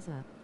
Thumbs up.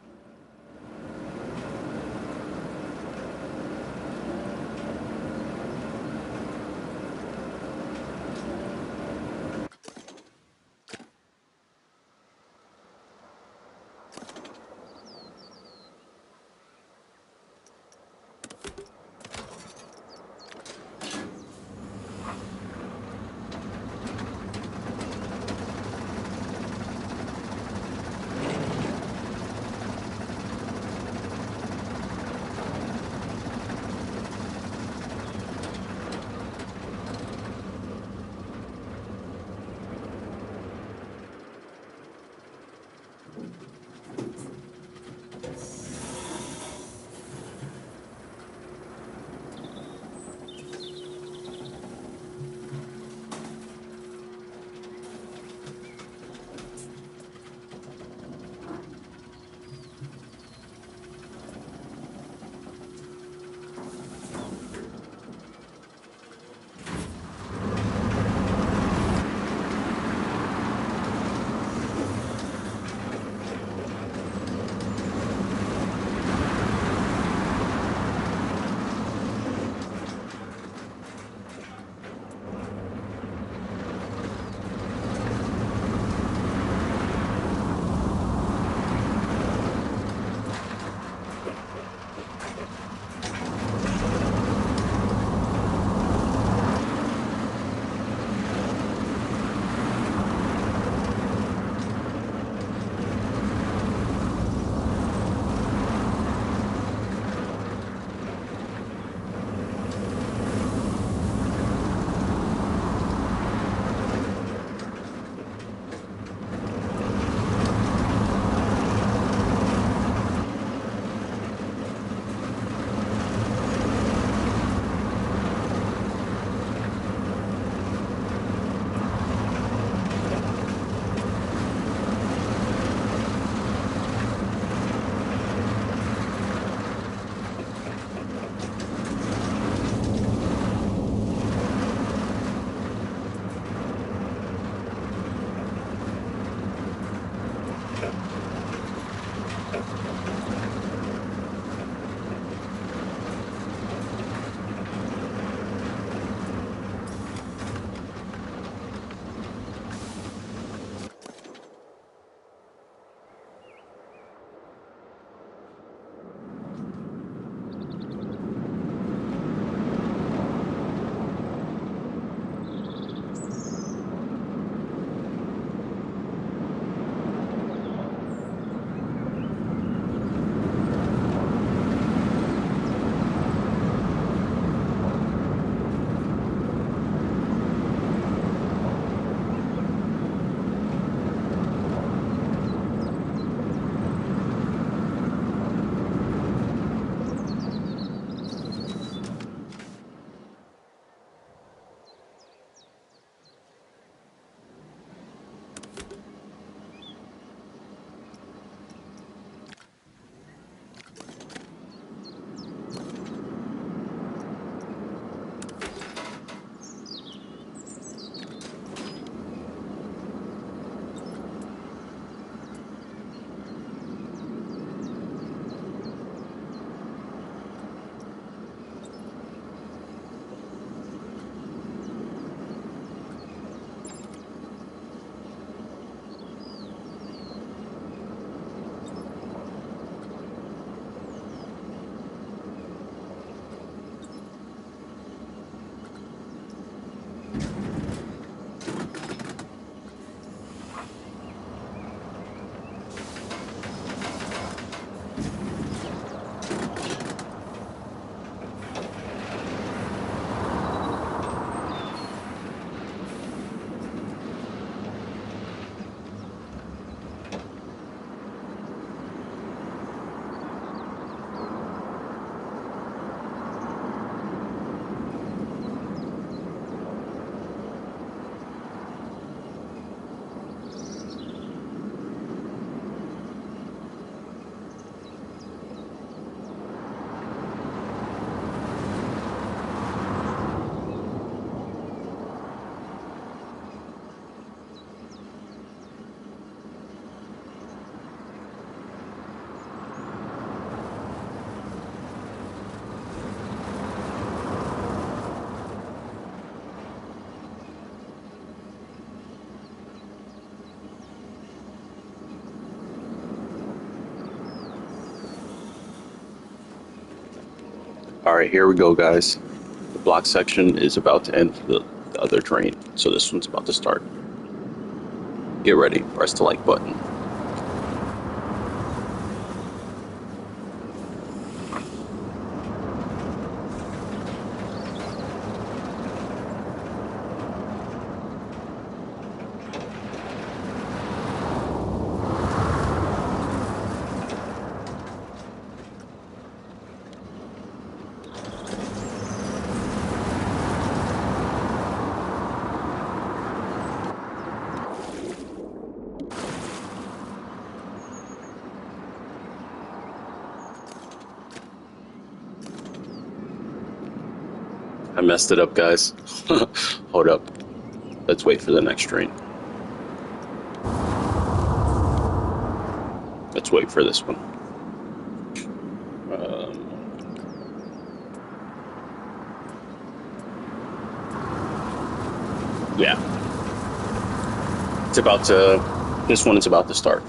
All right, here we go, guys. The block section is about to end for the other train, so this one's about to start. Get ready, press the like button. I messed it up, guys. Hold up. Let's wait for the next train. Let's wait for this one. Yeah, it's about to. This one is about to start.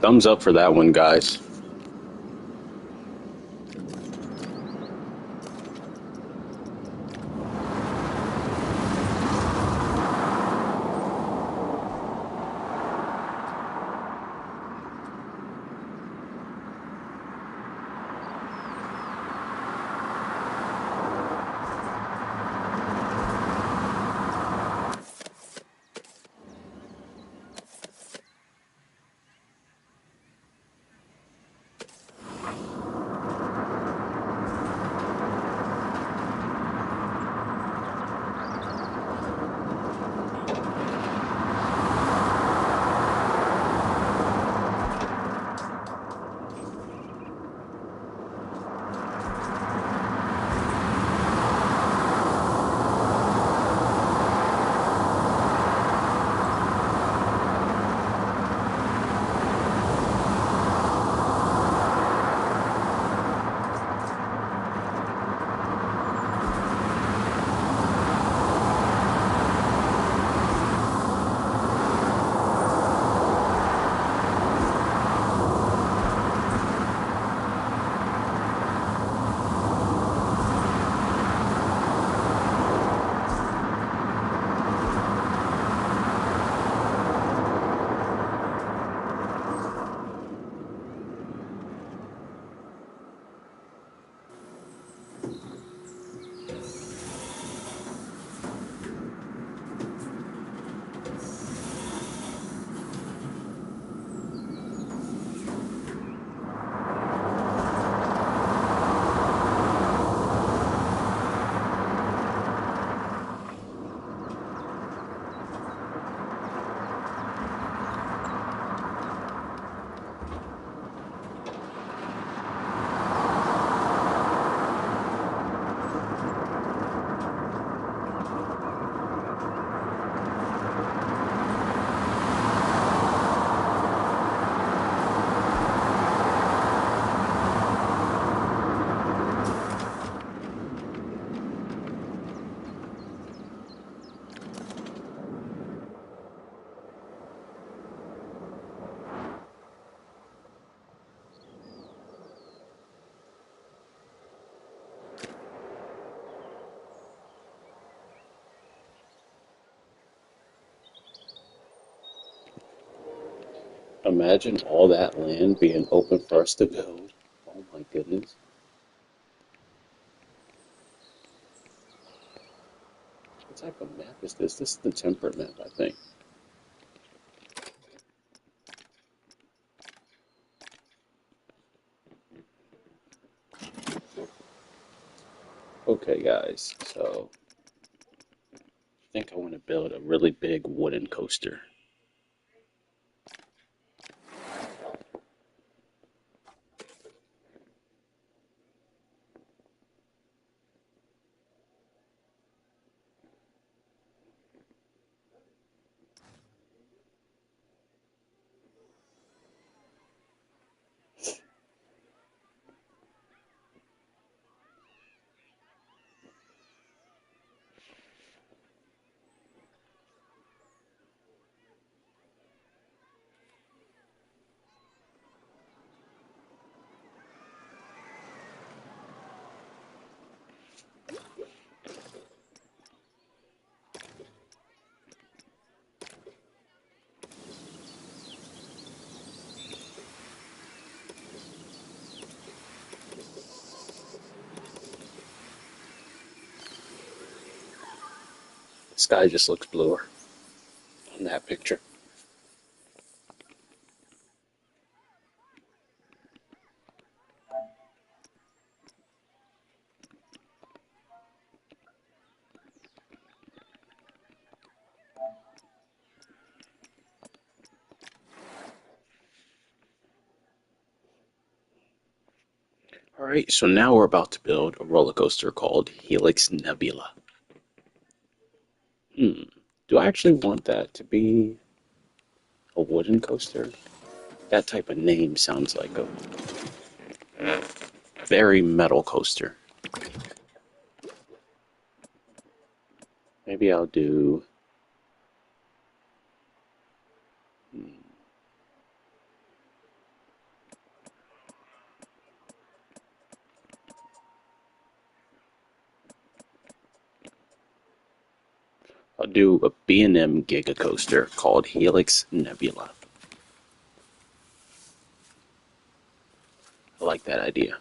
Thumbs up for that one, guys. Imagine all that land being open for us to build. Oh my goodness. What type of map is this? This is the temperate map, I think. Okay, guys, so I think I want to build a really big wooden coaster. The sky just looks bluer on that picture. All right, so now we're about to build a roller coaster called Helix Nebula. Hmm, do I actually want that to be a wooden coaster? That type of name sounds like a very metal coaster. Maybe I'll do. hmm, I'll do a B&M Giga coaster called Helix Nebula. I like that idea.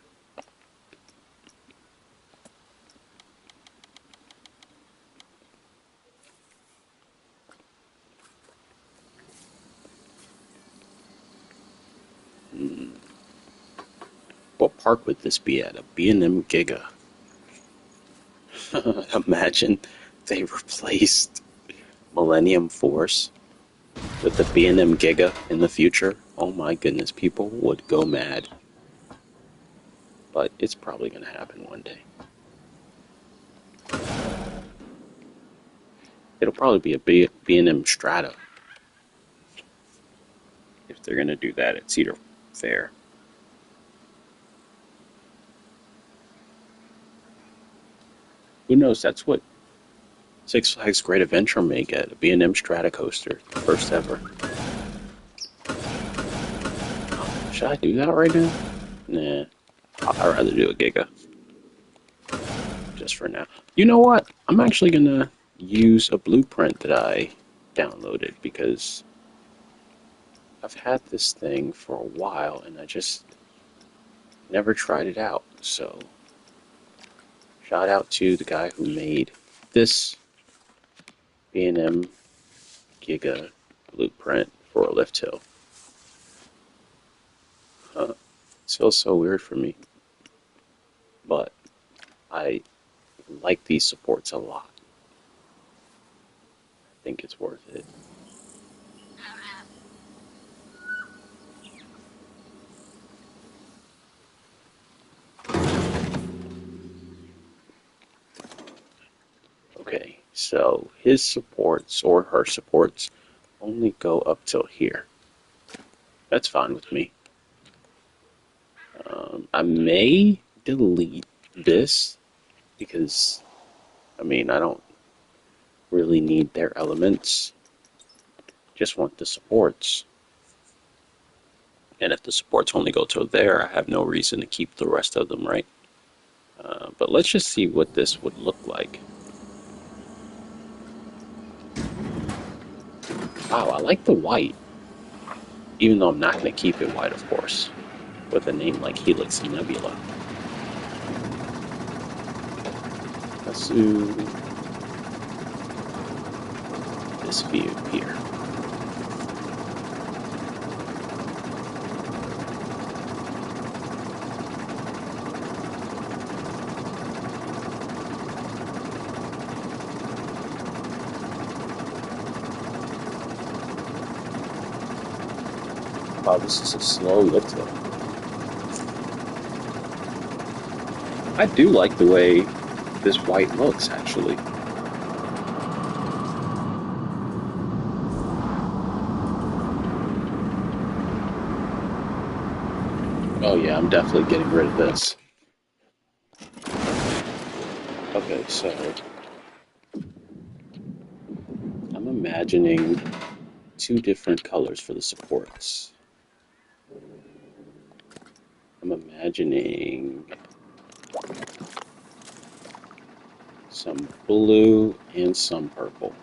Hmm, what park would this be at? A B&M Giga. Imagine they replaced Millennium Force with the B&M Giga in the future. Oh my goodness, people would go mad. But it's probably going to happen one day. It'll probably be a B&M Strata if they're going to do that at Cedar Fair. Who knows? That's what Six Flags Great Adventure may get, a B&M Strata coaster, first ever. Should I do that right now? Nah, I'd rather do a Giga, just for now. You know what? I'm actually gonna use a blueprint that I downloaded because I've had this thing for a while and I just never tried it out. So, shout out to the guy who made this B&M Giga blueprint for a lift hill. It feels so weird for me, but I like these supports a lot. I think it's worth it. Okay, so his supports or her supports only go up till here. That's fine with me. I may delete this because, I mean, I don't really need their elements. Just want the supports. And if the supports only go till there, I have no reason to keep the rest of them, right? But let's just see what this would look like. Wow, I like the white. Even though I'm not going to keep it white, of course, with a name like Helix and Nebula. Let's do this view here. Wow, this is a slow lift though. I do like the way this white looks, actually. Oh yeah, I'm definitely getting rid of this. Okay, so I'm imagining two different colors for the supports. I'm imagining some blue and some purple.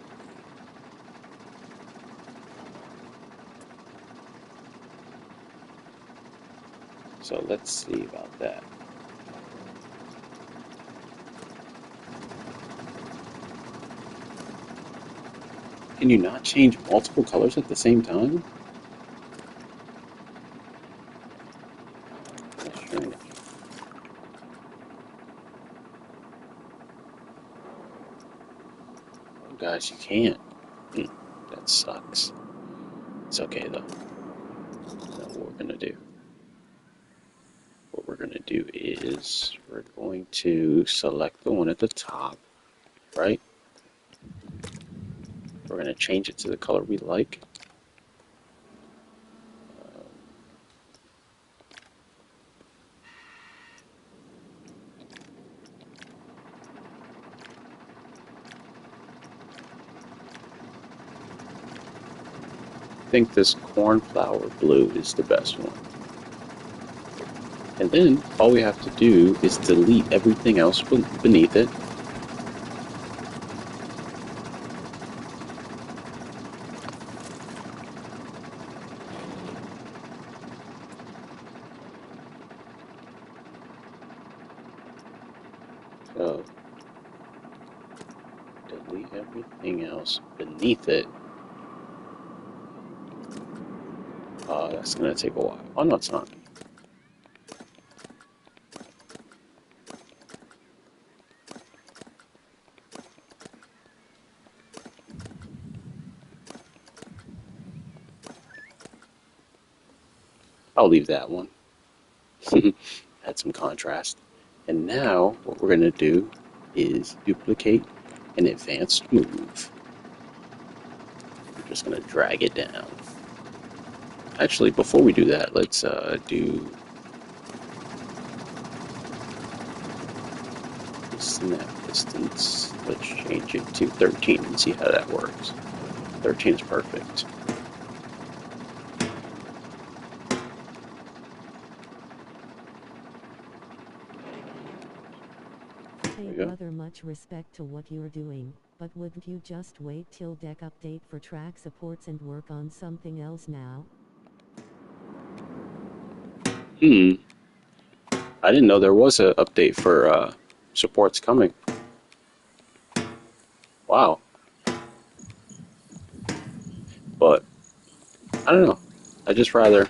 So let's see about that. Can you not change multiple colors at the same time? That's strange. Oh gosh, you can't. That sucks. It's okay though. What we're gonna do. What we're gonna do is we're going to select the one at the top, right? We're gonna change it to the color we like. I think this cornflower blue is the best one. And then all we have to do is delete everything else beneath it. So delete everything else beneath it. That's gonna take a while. Oh no, it's not. I'll leave that one. Add some contrast. And now what we're gonna do is duplicate an advanced move. We're just gonna drag it down. Actually, before we do that, let's do snap distance. Let's change it to 13 and see how that works. 13 is perfect. Hey brother, much respect to what you're doing, but wouldn't you just wait till deck update for track supports and work on something else now? I didn't know there was an update for supports coming. Wow. But I don't know. I just rather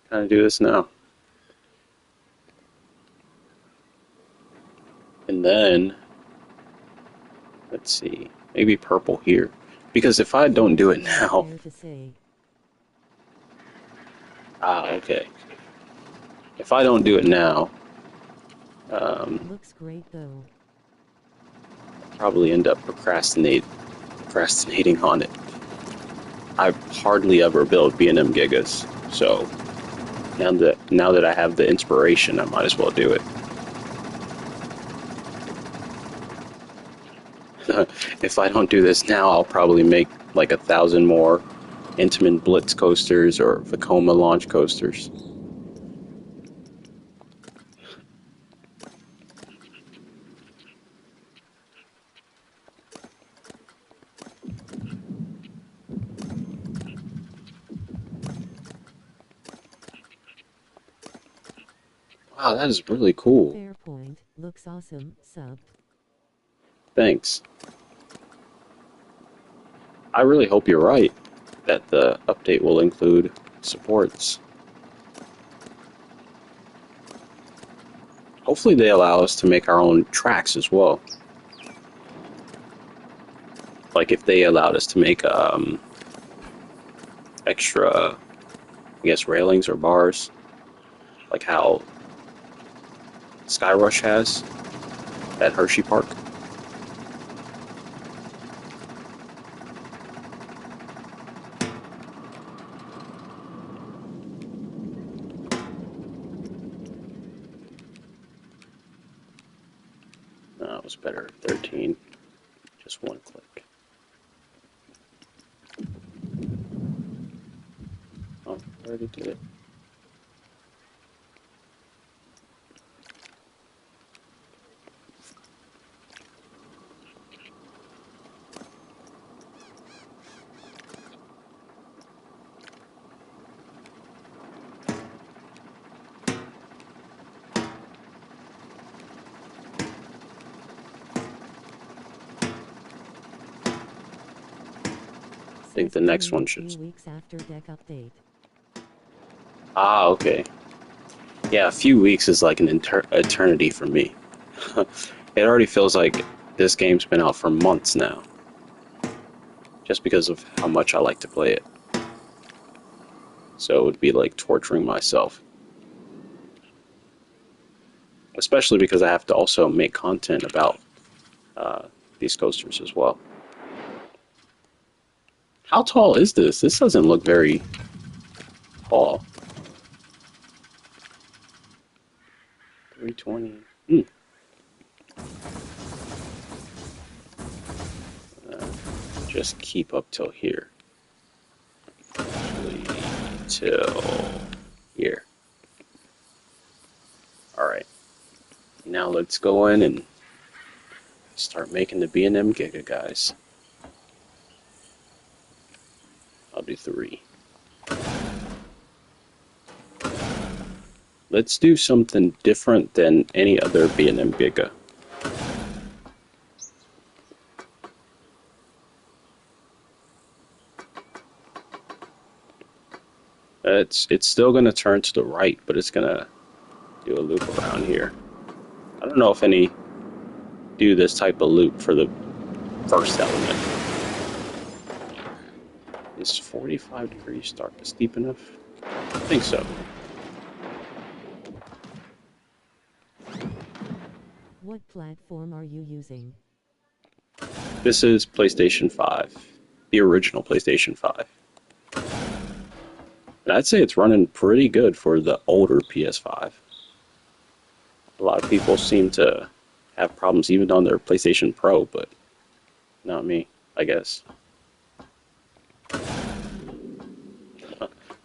kind of do this now. And then, let's see, maybe purple here. Because if I don't do it now, okay. If I don't do it now, looks great though. Probably end up procrastinating on it. I hardly ever build B&M Gigas, so now that I have the inspiration, I might as well do it. If I don't do this now, I'll probably make like 1,000 more Intamin Blitz coasters or Vekoma launch coasters. Wow, that is really cool. Fair point. Looks awesome. Sub. Thanks. I really hope you're right that the update will include supports. Hopefully they allow us to make our own tracks as well. Like if they allowed us to make extra, I guess, railings or bars, like how Skyrush has at Hershey Park. No, it was better. 13. Just one click. Oh, I already did it. I think the next one should. Few weeks after deck update. Ah, okay. Yeah, a few weeks is like an eternity for me. It already feels like this game's been out for months now. Just because of how much I like to play it. So it would be like torturing myself. Especially because I have to also make content about these coasters as well. How tall is this? This doesn't look very tall. 320. Just keep up till here. Actually, till here. Alright. Now let's go in and start making the B&M Giga, guys. I'll do 3. Let's do something different than any other B&M Giga. It's still going to turn to the right, but it's going to do a loop around here. I don't know if any do this type of loop for the first element. Is 45 degrees start steep enough? I think so. What platform are you using? This is PlayStation 5, the original PlayStation 5. And I'd say it's running pretty good for the older PS5. A lot of people seem to have problems even on their PlayStation Pro, but not me, I guess.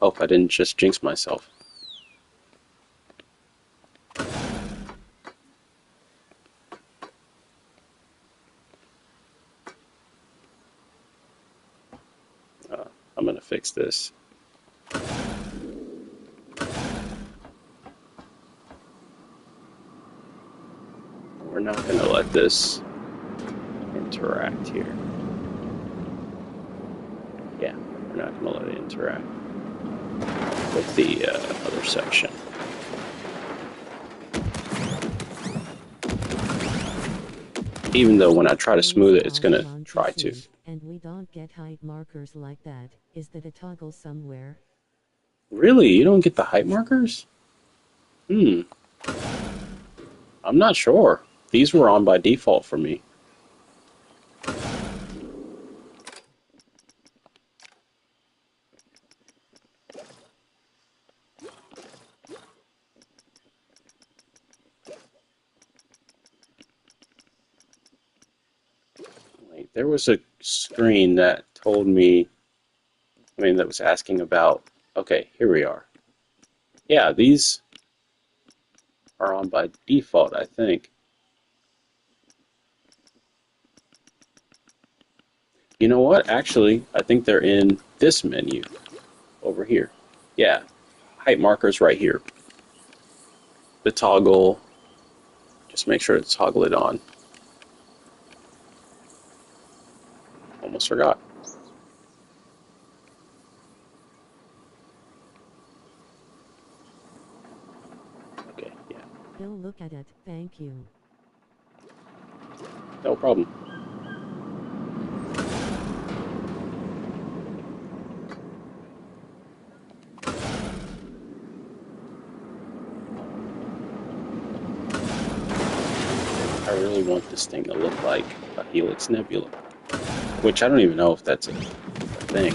Hope I didn't just jinx myself. I'm gonna fix this. We're not gonna let this interact here. Yeah, we're not gonna let it interact with the other section. Even though when I try to smooth it, it's gonna try to. And we don't get height markers like that. Is that a toggle somewhere? Really? You don't get the height markers? I'm not sure. These were on by default for me. There was a screen that told me, that was asking about, okay, here we are. Yeah, these are on by default, I think. You know what? Actually, I think they're in this menu over here. Yeah, height markers right here. the toggle. Just make sure to toggle it on. Almost forgot. Okay, yeah. He'll look at it, thank you. No problem. I really want this thing to look like a Helix Nebula, which I don't even know if that's a thing.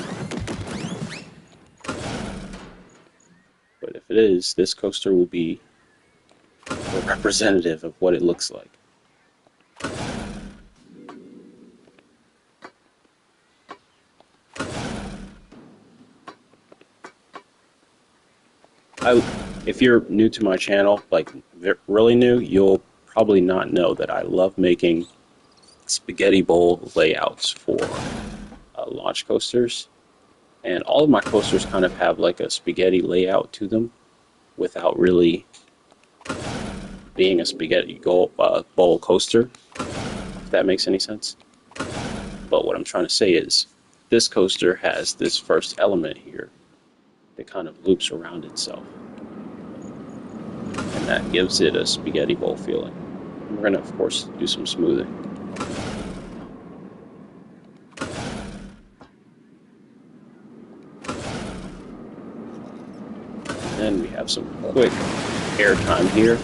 But if it is, this coaster will be a representative of what it looks like. If you're new to my channel, like really new, you'll probably not know that I love making spaghetti bowl layouts for launch coasters. And all of my coasters kind of have like a spaghetti layout to them without really being a spaghetti bowl coaster, if that makes any sense. But what I'm trying to say is this coaster has this first element here that kind of loops around itself. And that gives it a spaghetti bowl feeling. And we're going to, of course, do some smoothing. And then we have some quick air time here.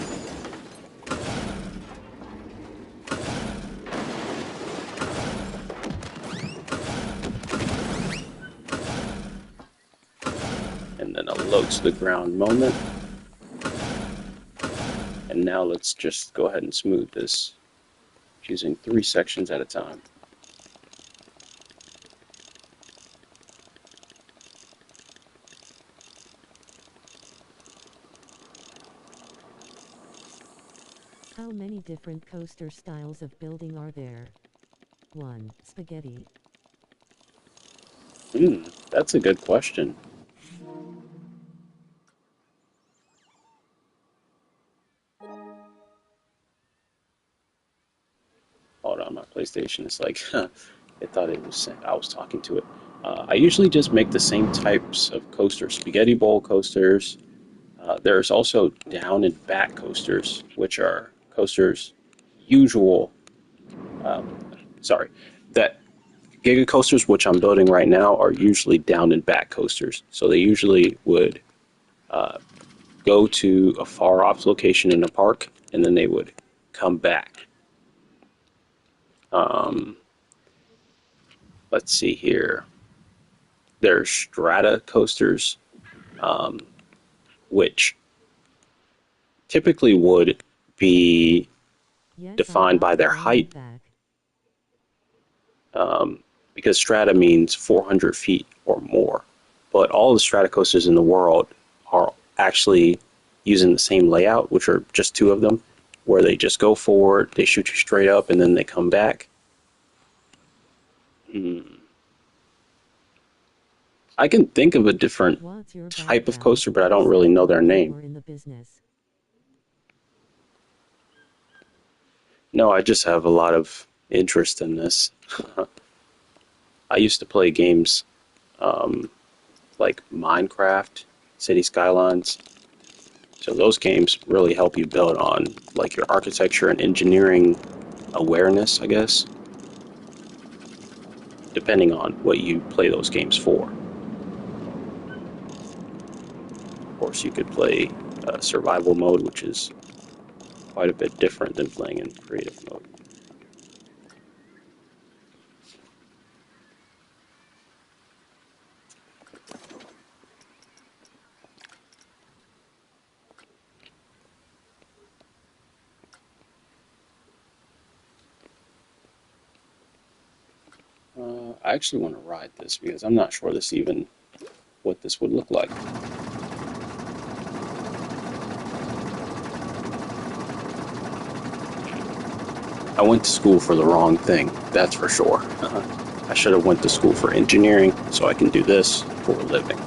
And then a low to the ground moment. And now let's just go ahead and smooth this using 3 sections at a time. How many different coaster styles of building are there? 1. Spaghetti. That's a good question. Hold on, my PlayStation is like, it thought it was, I was talking to it. I usually just make the same types of coasters, spaghetti bowl coasters. There's also down and back coasters, which are coasters that Giga coasters, which I'm building right now, are usually down and back coasters. So they usually would go to a far off location in a park, and then they would come back. Let's see here. There's strata coasters, which typically would be defined by their height, because strata means 400 feet or more. But all the strata coasters in the world are actually using the same layout, which are just 2 of them, where they just go forward, they shoot you straight up, and then they come back. I can think of a different type of coaster, but I don't really know their name. No, I just have a lot of interest in this. I used to play games like Minecraft, City Skylines. So those games really help you build on like your architecture and engineering awareness, I guess, depending on what you play those games for. Of course, you could play survival mode, which is quite a bit different than playing in creative mode. I actually want to ride this because I'm not sure what this would look like. I went to school for the wrong thing, that's for sure. I should have went to school for engineering so I can do this for a living.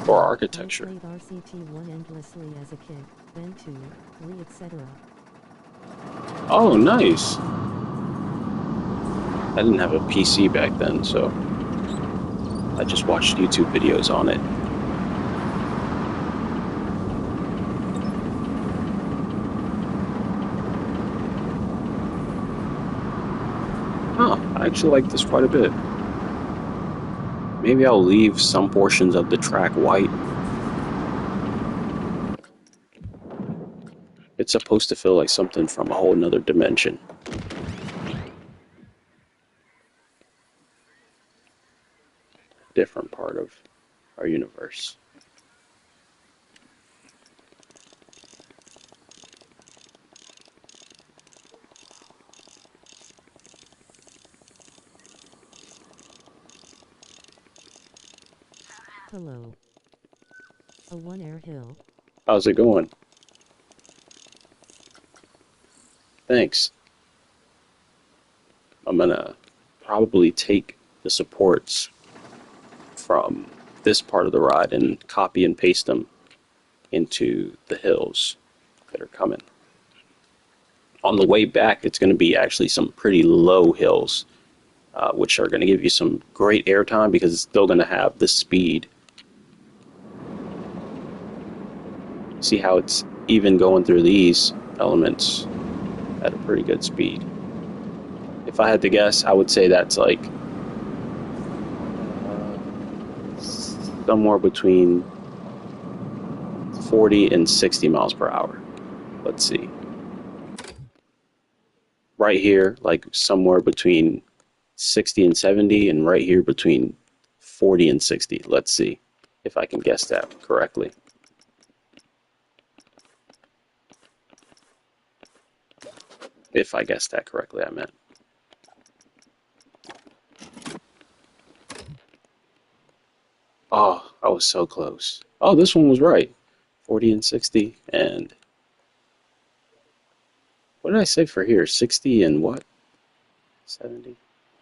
or I architecture. played RCT1 endlessly as a kid, then 2, 3, etc. Oh, nice. I didn't have a PC back then, so I just watched YouTube videos on it. Huh, I actually like this quite a bit. Maybe I'll leave some portions of the track white. It's supposed to feel like something from a whole nother dimension. Different part of our universe. Hello. A one air hill. How's it going? Thanks. I'm gonna probably take the supports from this part of the ride and copy and paste them into the hills that are coming. On the way back, it's going to be actually some pretty low hills, which are going to give you some great airtime because it's still going to have the speed. See how it's even going through these elements at a pretty good speed. If I had to guess, I would say that's like somewhere between 40 and 60 miles per hour. Let's see. Right here, like somewhere between 60 and 70, and right here between 40 and 60. Let's see if I can guess that correctly. If I guessed that correctly, I meant. Oh, I was so close. Oh, this one was right. 40 and 60, and what did I say for here? 60 and what? 70?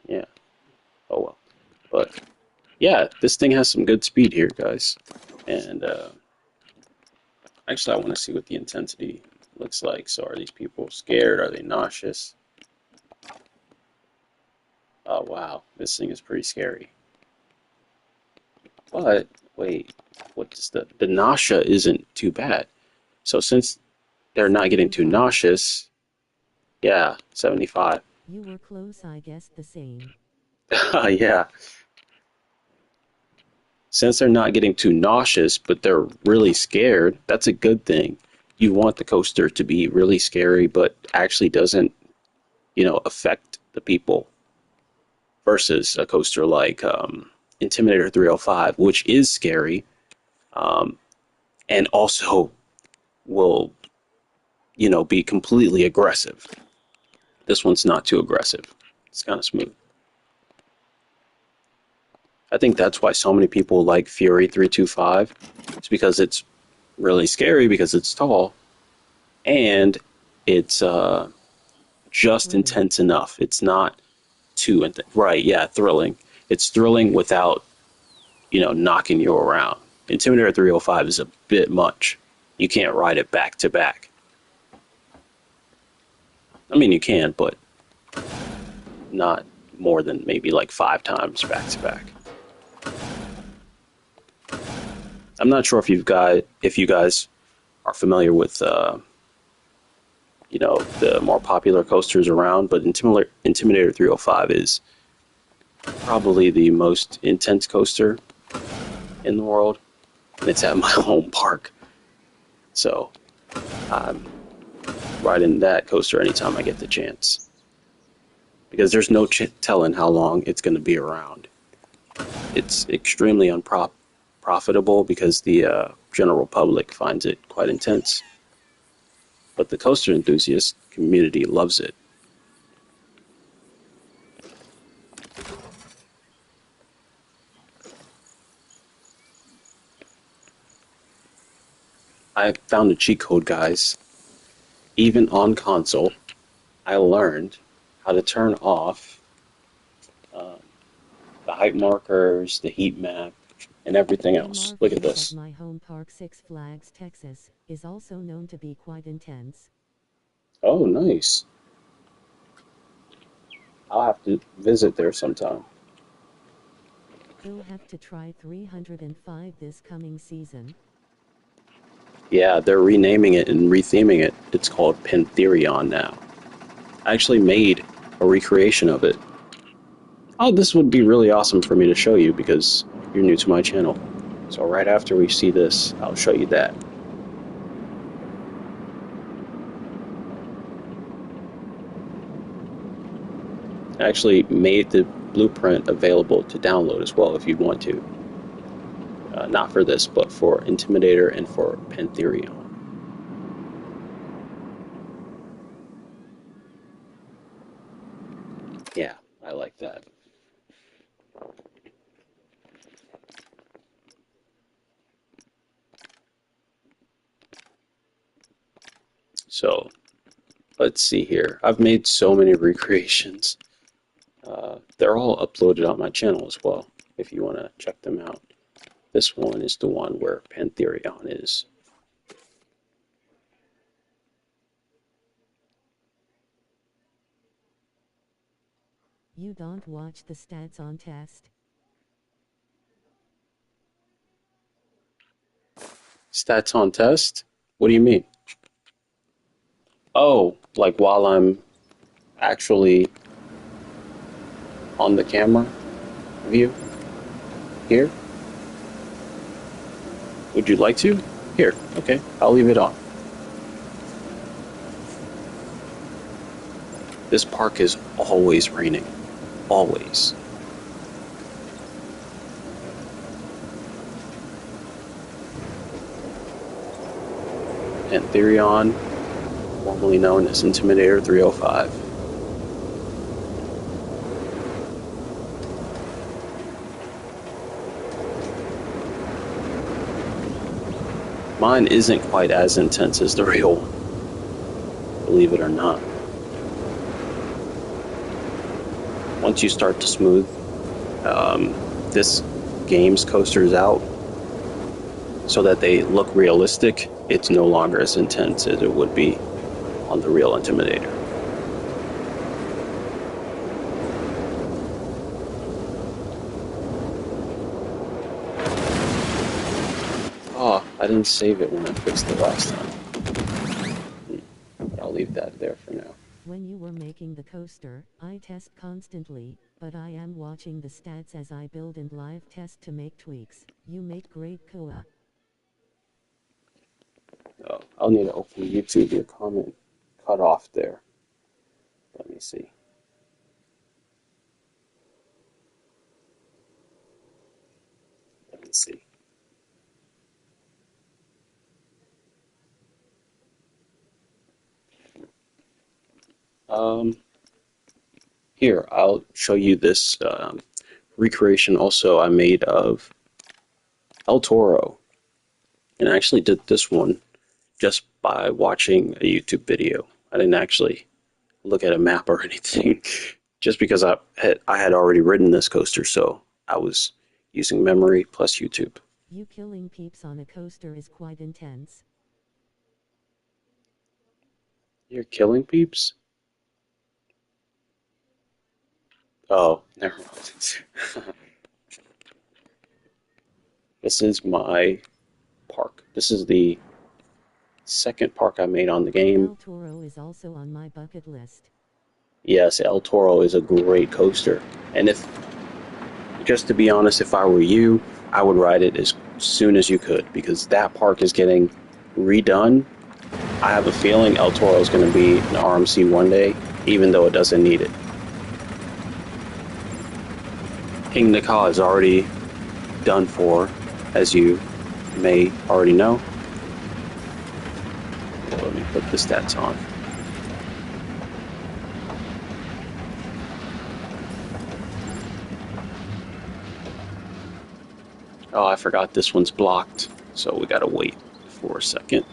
Yeah. Oh well. But yeah, this thing has some good speed here, guys. And actually, I want to see what the intensity looks like. So, are these people scared? Are they nauseous? Oh wow, this thing is pretty scary. But wait, what's the nausea isn't too bad. So since they're not getting too 75. nauseous, yeah, 75. You were close, I guessed the same. Yeah. Since they're not getting too nauseous, but they're really scared, that's a good thing. You want the coaster to be really scary, but actually doesn't, affect the people versus a coaster like Intimidator 305, which is scary, um, and also will, be completely aggressive. This one's not too aggressive. It's kind of smooth. I think that's why so many people like Fury 325. It's because it's really scary because it's tall, and it's just Thrilling. intense enough. It's not too intense. Right, yeah, thrilling. It's thrilling without, knocking you around. Intimidator 305 is a bit much. You can't ride it back to back. I mean, you can, but not more than maybe like 5 times back to back. I'm not sure if you guys are familiar with the more popular coasters around, but Intimidator 305 is probably the most intense coaster in the world, and it's at my home park. So I'm riding that coaster anytime I get the chance, because there's no telling how long it's going to be around. It's extremely unprofitable because the general public finds it quite intense, but the coaster enthusiast community loves it. I found a cheat code, guys. Even on console, I learned how to turn off um, the height markers, the heat map, and everything The else. Look at Marvels at this. my home park, Six Flags, Texas, is also known to be quite intense. Oh, nice. I'll have to visit there sometime. You'll have to try 305 this coming season. Yeah, they're renaming it and retheming it. It's called Pantherion now. I actually made a recreation of it. Oh, this would be really awesome for me to show you because you're new to my channel. So right after we see this, I'll show you that. I actually made the blueprint available to download as well if you'd want to. Not for this, but for Intimidator and for Pantherion. Yeah, I like that. So, let's see here. I've made so many recreations. They're all uploaded on my channel as well, if you want to check them out. This one is the one where Pantherion is. You don't watch the stats on test. Stats on test? What do you mean? Oh, like while I'm actually on the camera view? Here? Would you like to? Here, okay, I'll leave it on. This park is always raining. Always. Pantherion, formerly known as Intimidator 305. Mine isn't quite as intense as the real one, believe it or not. Once you start to smooth this game's coasters out so that they look realistic, it's no longer as intense as it would be on the real Intimidator. Oh, I didn't save it when I fixed it last time. I'll leave that there for now. When you were making the coaster, I test constantly, but I am watching the stats as I build and live test to make tweaks. You make great Koa. Oh, I'll need to open YouTube. Your comment cut off there. Let me see. Let me see. Here, I'll show you this recreation also I made of El Toro. And I actually did this one just by watching a YouTube video. I didn't actually look at a map or anything, just because I had already ridden this coaster, so I was using memory plus YouTube. You killing peeps on a coaster is quite intense. You're killing peeps? Oh, never mind. This is my park. This is the second park I made on the game. El Toro is also on my bucket list. Yes, El Toro is a great coaster. And if, just to be honest, if I were you, I would ride it as soon as you could, because that park is getting redone. I have a feeling El Toro is going to be an RMC one day, even though it doesn't need it. King Naka is already done for, as you may already know. Let me put the stats on. Oh, I forgot this one's blocked, so we gotta wait for a second.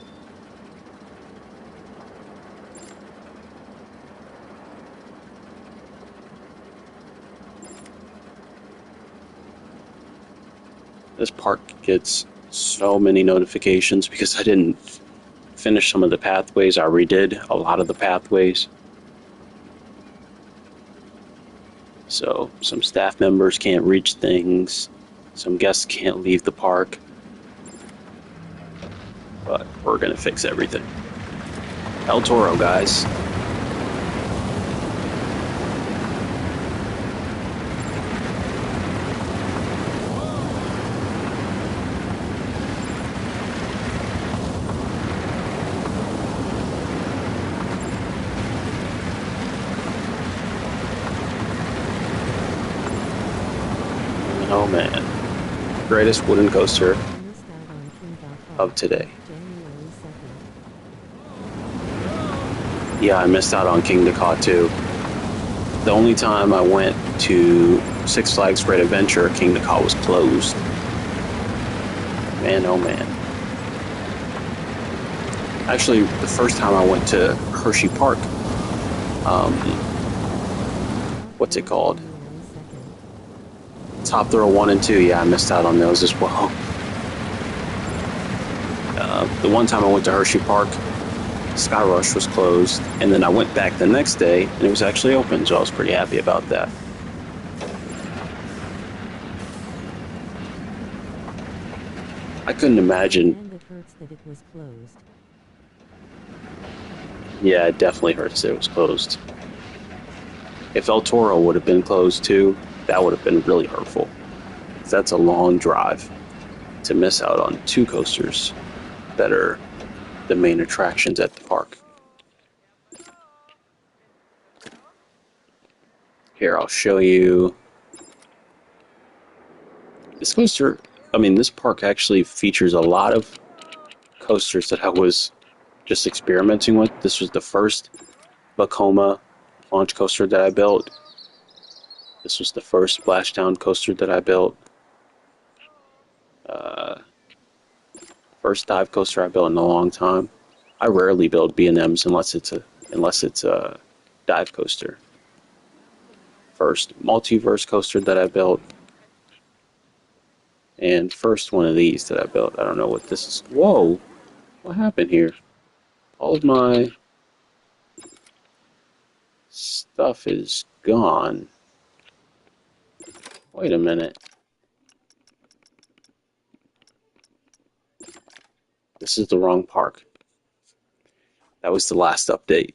This park gets so many notifications because I didn't finish some of the pathways. I redid a lot of the pathways. So some staff members can't reach things. Some guests can't leave the park. But we're going to fix everything. El Toro, guys. Oh man. Greatest wooden coaster of today. Yeah, I missed out on Kingda Ka too. The only time I went to Six Flags Great Adventure, Kingda Ka was closed. Man, oh man. Actually, the first time I went to Hershey Park, what's it called? Top Thrill 1 and 2, yeah, I missed out on those as well. The one time I went to Hershey Park, Sky Rush was closed, and then I went back the next day, and it was actually open, so I was pretty happy about that. I couldn't imagine. And it hurts that it was closed. Yeah, it definitely hurts that it was closed. If El Toro would have been closed too, that would have been really hurtful. That's a long drive to miss out on two coasters that are the main attractions at the park. Here, I'll show you. This coaster, this park actually features a lot of coasters that I was just experimenting with. This was the first Vekoma launch coaster that I built. This was the first Splashdown coaster that I built. First dive coaster I built in a long time. I rarely build B&Ms unless it's a dive coaster. First multiverse coaster that I built, and first one of these that I built. I don't know what this is. Whoa, what happened here? All of my stuff is gone. Wait a minute. This is the wrong park. That was the last update.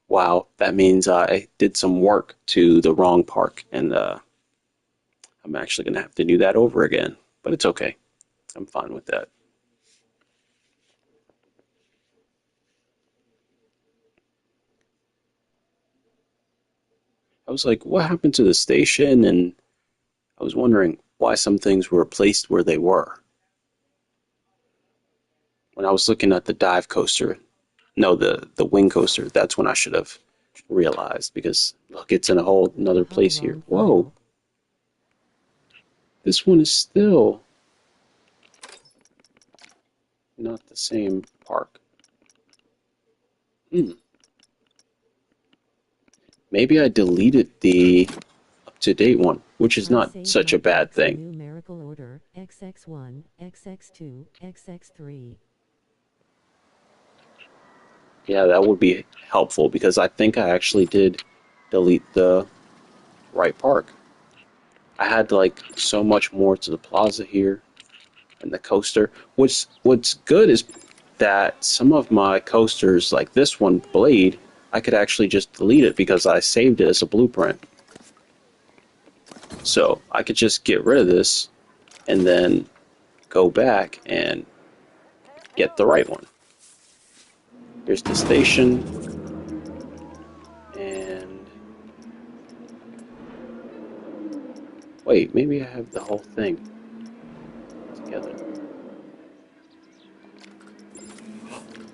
Wow, that means I did some work to the wrong park, and I'm actually going to have to do that over again. But it's okay. I'm fine with that. I was like, what happened to the station? And I was wondering why some things were placed where they were. When I was looking at the dive coaster, no, the wing coaster, that's when I should have realized, because look, it's in a whole another place here. Whoa. This one is still not the same park. Maybe I deleted the up-to-date one, which is not such a bad thing. Numerical order XX1, XX2, XX3. Yeah, that would be helpful, because I think I actually did delete the right park. I had like so much more to the plaza here and the coaster. What's good is that some of my coasters, like this one, Blade, I could actually just delete it because I saved it as a blueprint. So I could just get rid of this and then go back and get the right one. Here's the station. And wait, maybe I have the whole thing together.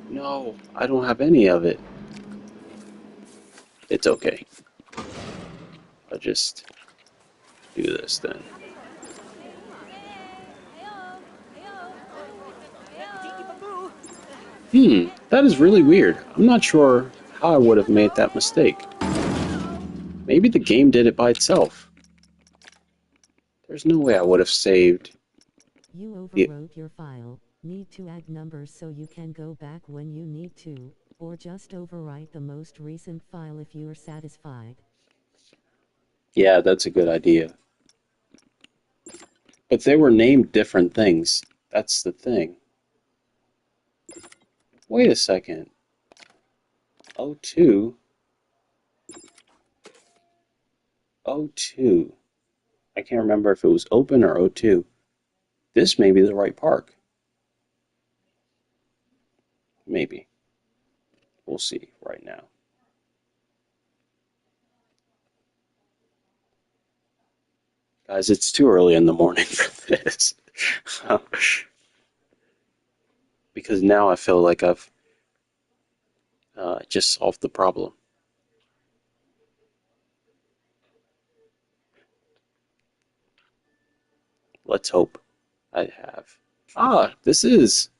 No, I don't have any of it. It's okay. I'll just do this then. That is really weird. I'm not sure how I would have made that mistake. Maybe the game did it by itself. There's no way I would have saved You the... overwrote your file. Need to add numbers so you can go back when you need to, or just overwrite the most recent file if you're satisfied. Yeah, that's a good idea. But they were named different things. That's the thing. Wait a second. O2. O2. I can't remember if it was open or O2. This may be the right park. Maybe. We'll see right now. Guys, it's too early in the morning for this. Because now I feel like I've just solved the problem. Let's hope I have. Ah, this is.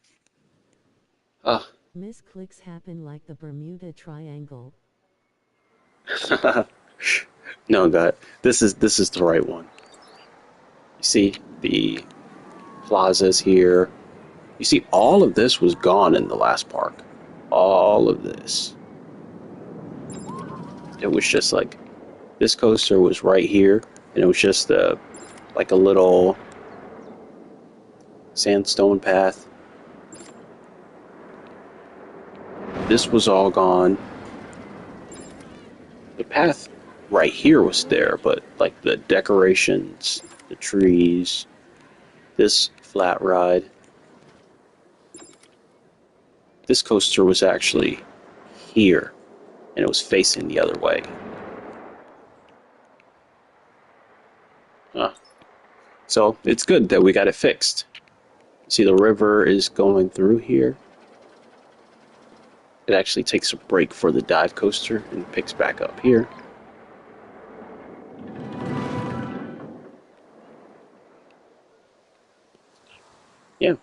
Ah. Misclicks happen like the Bermuda Triangle. No, God, this is the right one. You see the plazas here. You see, all of this was gone in the last park. All of this. It was just like this coaster was right here, and it was just like a little sandstone path. This was all gone. The path right here was there, but like the decorations, the trees, this flat ride. This coaster was actually here, and it was facing the other way. So it's good that we got it fixed. See, the river is going through here. It actually takes a break for the dive coaster and picks back up here. Yeah.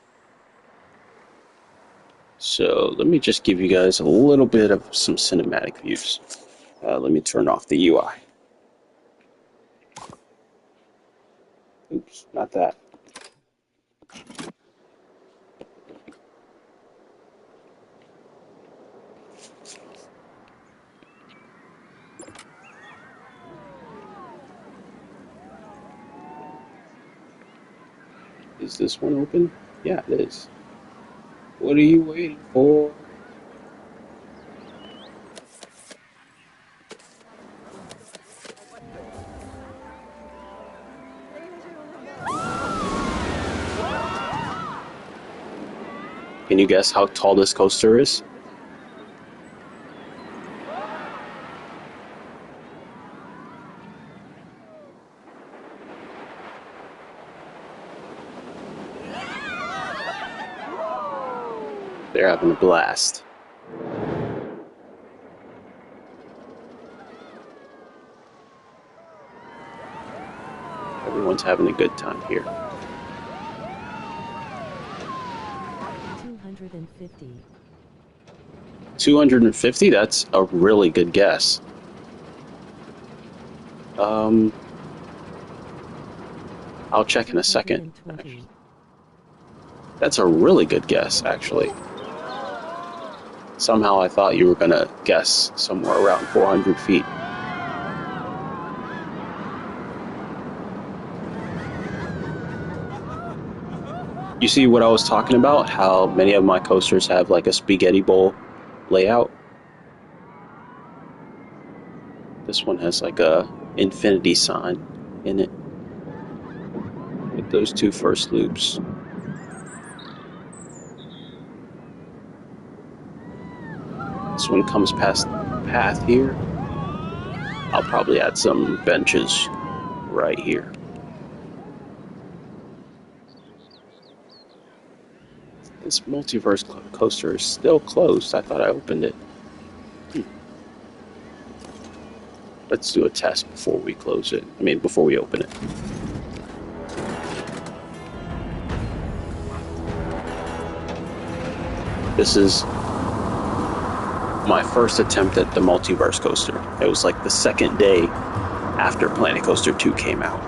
So let me just give you guys a little bit of some cinematic views. Let me turn off the UI. Oops, not that. Is this one open? Yeah, it is. What are you waiting for? Can you guess how tall this coaster is? They're having a blast. Everyone's having a good time here. 250. 250? That's a really good guess. I'll check in a second. That's a really good guess, actually. Somehow I thought you were going to guess somewhere around 400 feet. You see what I was talking about? How many of my coasters have like a spaghetti bowl layout? This one has like a infinity sign in it with those two first loops. This one comes past the path here. I'll probably add some benches right here. This multiverse coaster is still closed. I thought I opened it. Let's do a test before we close it. I mean, before we open it. This is my first attempt at the multiverse coaster. It was like the second day after Planet Coaster 2 came out.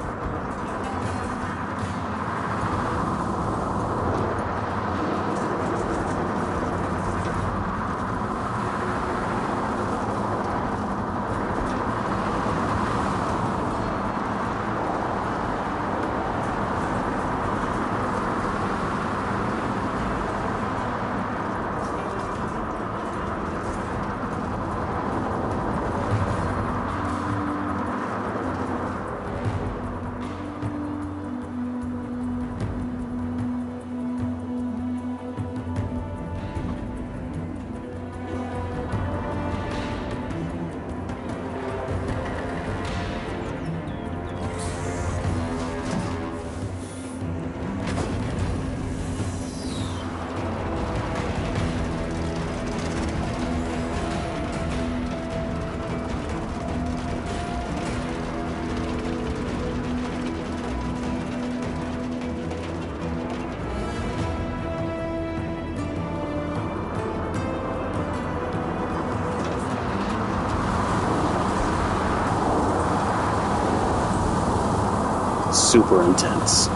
super intense.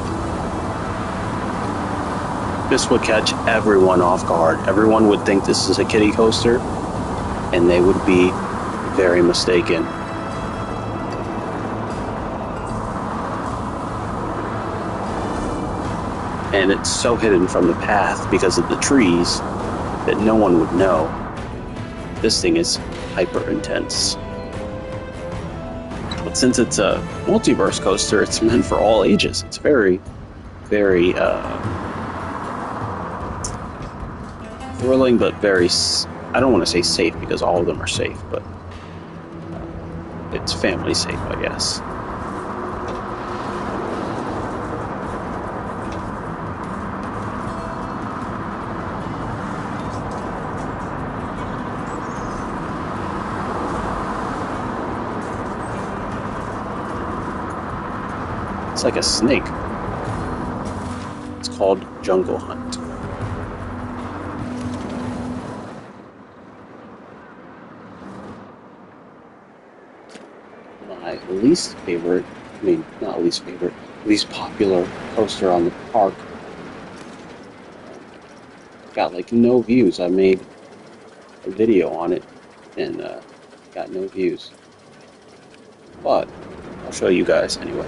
This would catch everyone off guard. Everyone would think this is a kiddie coaster, and they would be very mistaken. And it's so hidden from the path because of the trees that no one would know. This thing is hyper intense. But since it's a multiverse coaster, it's meant for all ages. It's very, very thrilling, but very, I don't want to say safe because all of them are safe, but it's family safe, I guess. It's like a snake. It's called Jungle Hunt. My least favorite, I mean, not least favorite, least popular coaster on the park. Got like no views. I made a video on it and got no views. But I'll show you guys anyway.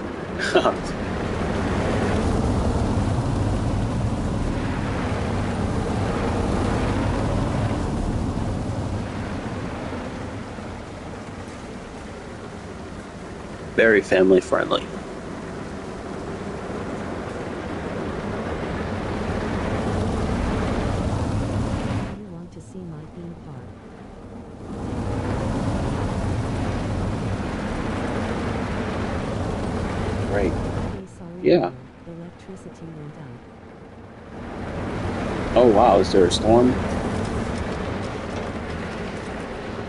Very family friendly. You want to see my theme park? Great. Hey, sorry, Yeah. electricity went out. Oh wow, is there a storm?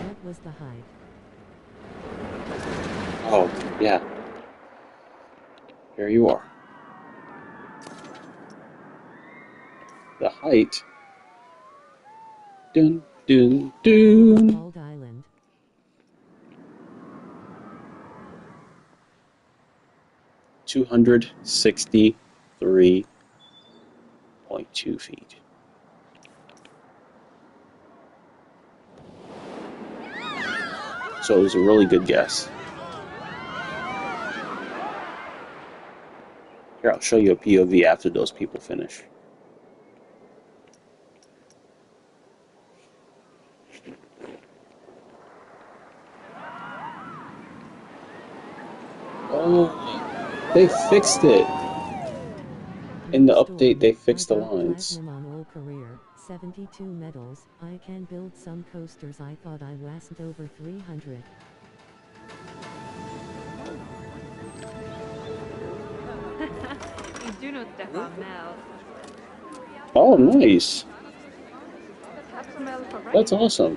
What was the height? Oh, yeah. Here you are. The height. Dun, dun, dun. Bald Island. 263.2 feet. So it was a really good guess. Here, I'll show you a POV after those people finish. Oh, they fixed it. In the update, they fixed the lines. Platinum on all career, 72 medals. I can build some coasters. I thought I wasn't over 300. You do know Stefan now. Oh, nice. That's awesome.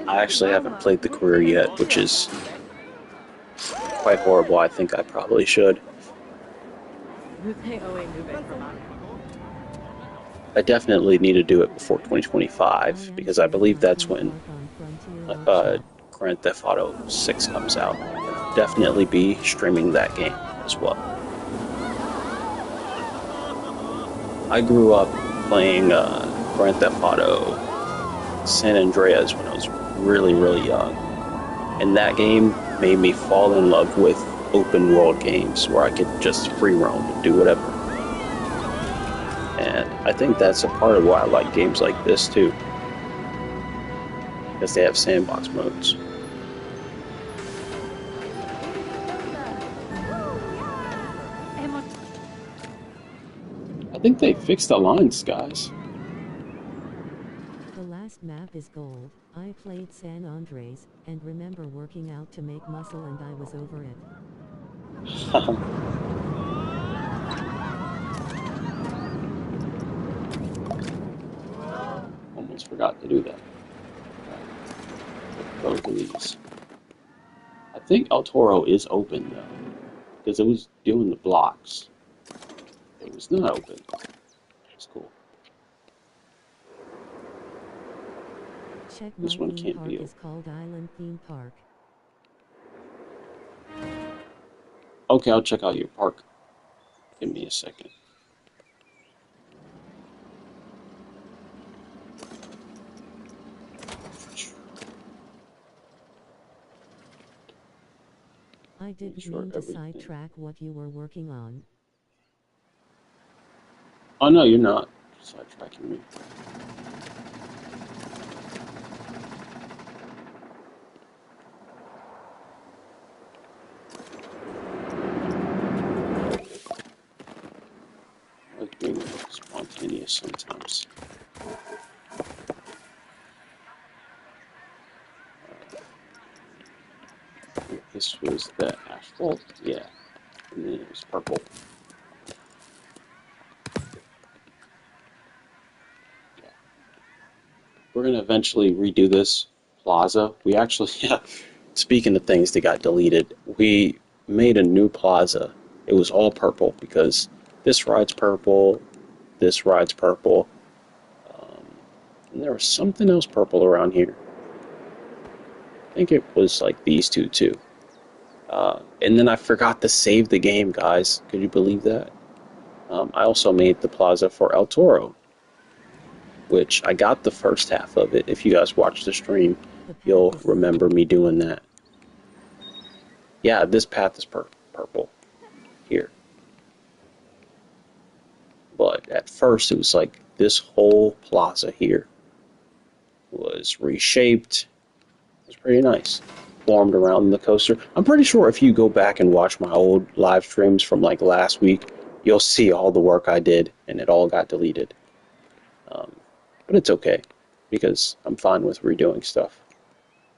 I actually haven't played the career yet, which is quite horrible. I think I probably should. I definitely need to do it before 2025 because I believe that's when Grand Theft Auto 6 comes out. I'll definitely be streaming that game as well. I grew up playing Grand Theft Auto San Andreas when I was really, really young. And that game made me fall in love with open world games where I could just free roam and do whatever. And I think that's a part of why I like games like this too. Because they have sandbox modes. I think they fixed the lines, guys. The last map is gold. I played San Andreas, and remember working out to make muscle and I was over it. Almost forgot to do that. Both of these. I think El Toro is open though, because it was doing the blocks. It was not open. It's cool. Check This my one theme can't park be is called Island Theme Park. Okay, I'll check out your park. Give me a second. I didn't Sure, mean to everything. sidetrack what you were working on. Oh no, you're not sidetracking me. I like being spontaneous sometimes. This was the asphalt, yeah, and then it was purple. Yeah. We're gonna eventually redo this plaza. We actually, yeah, speaking of things that got deleted, we made a new plaza. It was all purple because this ride's purple, this ride's purple, and there was something else purple around here. I think it was like these two too. And then I forgot to save the game, guys. Could you believe that? I also made the plaza for El Toro, which I got the first half of it. If you guys watch the stream, you'll remember me doing that. Yeah, this path is purple here. But at first, it was like this whole plaza here was reshaped. It was pretty nice. Formed around the coaster. I'm pretty sure if you go back and watch my old live streams from like last week, you'll see all the work I did, and it all got deleted. But it's okay, because I'm fine with redoing stuff.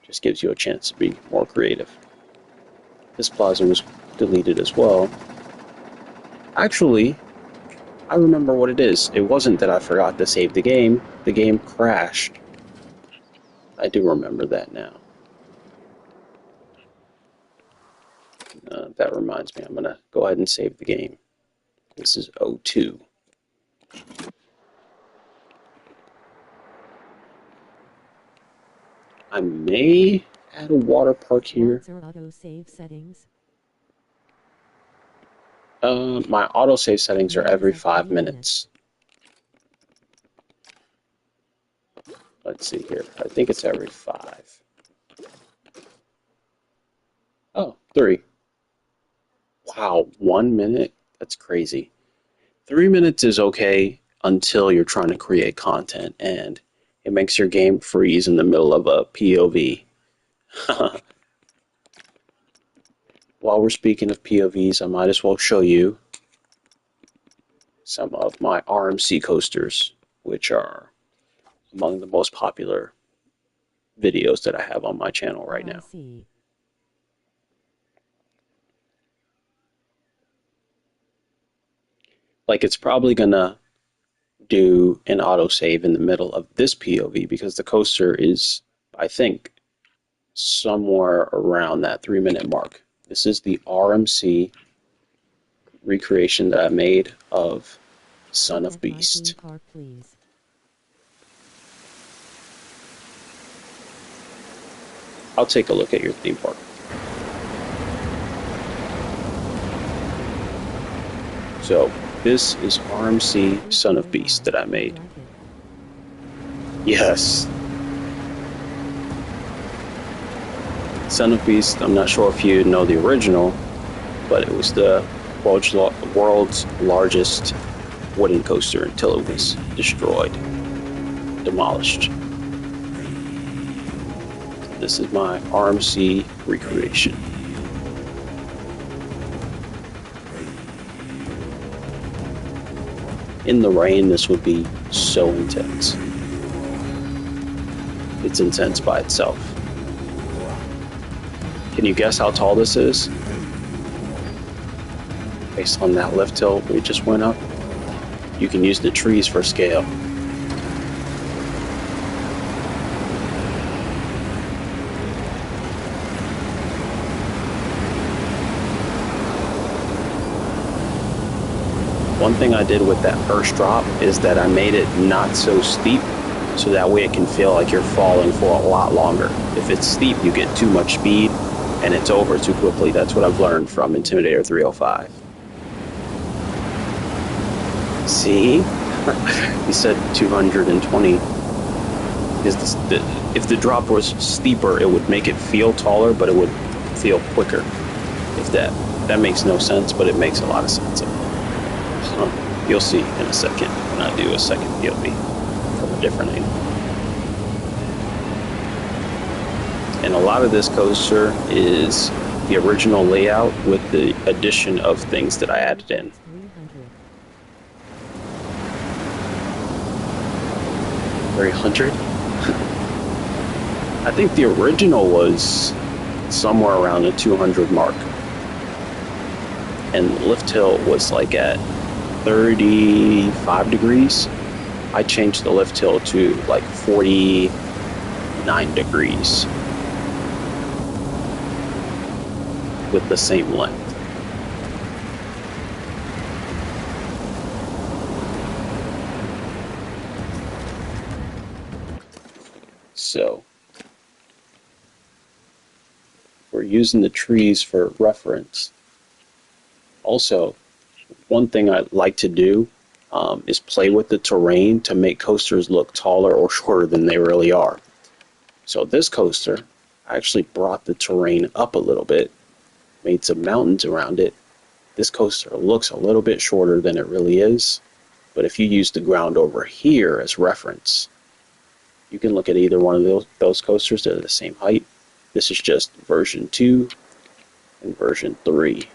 Just gives you a chance to be more creative. This plaza was deleted as well. Actually, I remember what it is. It wasn't that I forgot to save the game crashed. I do remember that now. That reminds me, I'm going to go ahead and save the game. This is O2. I may add a water park here. What's your auto-save settings? My autosave settings are every 5 minutes. Let's see here. I think it's every 5. Oh, 3. Wow, 1 minute? That's crazy. 3 minutes is okay until you're trying to create content and it makes your game freeze in the middle of a POV. While we're speaking of POVs, I might as well show you some of my RMC coasters, which are among the most popular videos that I have on my channel right now. Like, it's probably gonna do an autosave in the middle of this POV because the coaster is, I think, somewhere around that 3 minute mark. This is the RMC recreation that I made of Son of Beast. I'll take a look at your theme park. So this is RMC Son of Beast that I made. Yes. Son of Beast, I'm not sure if you know the original, but it was the world's largest wooden coaster until it was destroyed, demolished. This is my RMC recreation. In the rain, this would be so intense. It's intense by itself. Can you guess how tall this is? Based on that lift hill we just went up, you can use the trees for scale. One thing I did with that first drop is that I made it not so steep so that way it can feel like you're falling for a lot longer. If it's steep, you get too much speed and it's over too quickly. That's what I've learned from Intimidator 305. See? He said 220. If the drop was steeper, it would make it feel taller, but it would feel quicker. If that makes no sense, but it makes a lot of sense. You'll see in a second when I do a second POV from a different angle. And a lot of this coaster is the original layout with the addition of things that I added in. 300? I think the original was somewhere around the 200 mark. And Lift Hill was like at 35 degrees. I changed the Lift Hill to like 49 degrees with the same length. So we're using the trees for reference. Also, one thing I like to do is play with the terrain to make coasters look taller or shorter than they really are. So this coaster, I actually brought the terrain up a little bit, made some mountains around it. This coaster looks a little bit shorter than it really is, but if you use the ground over here as reference, you can look at either one of those coasters. They're the same height. This is just version 2 and version 3.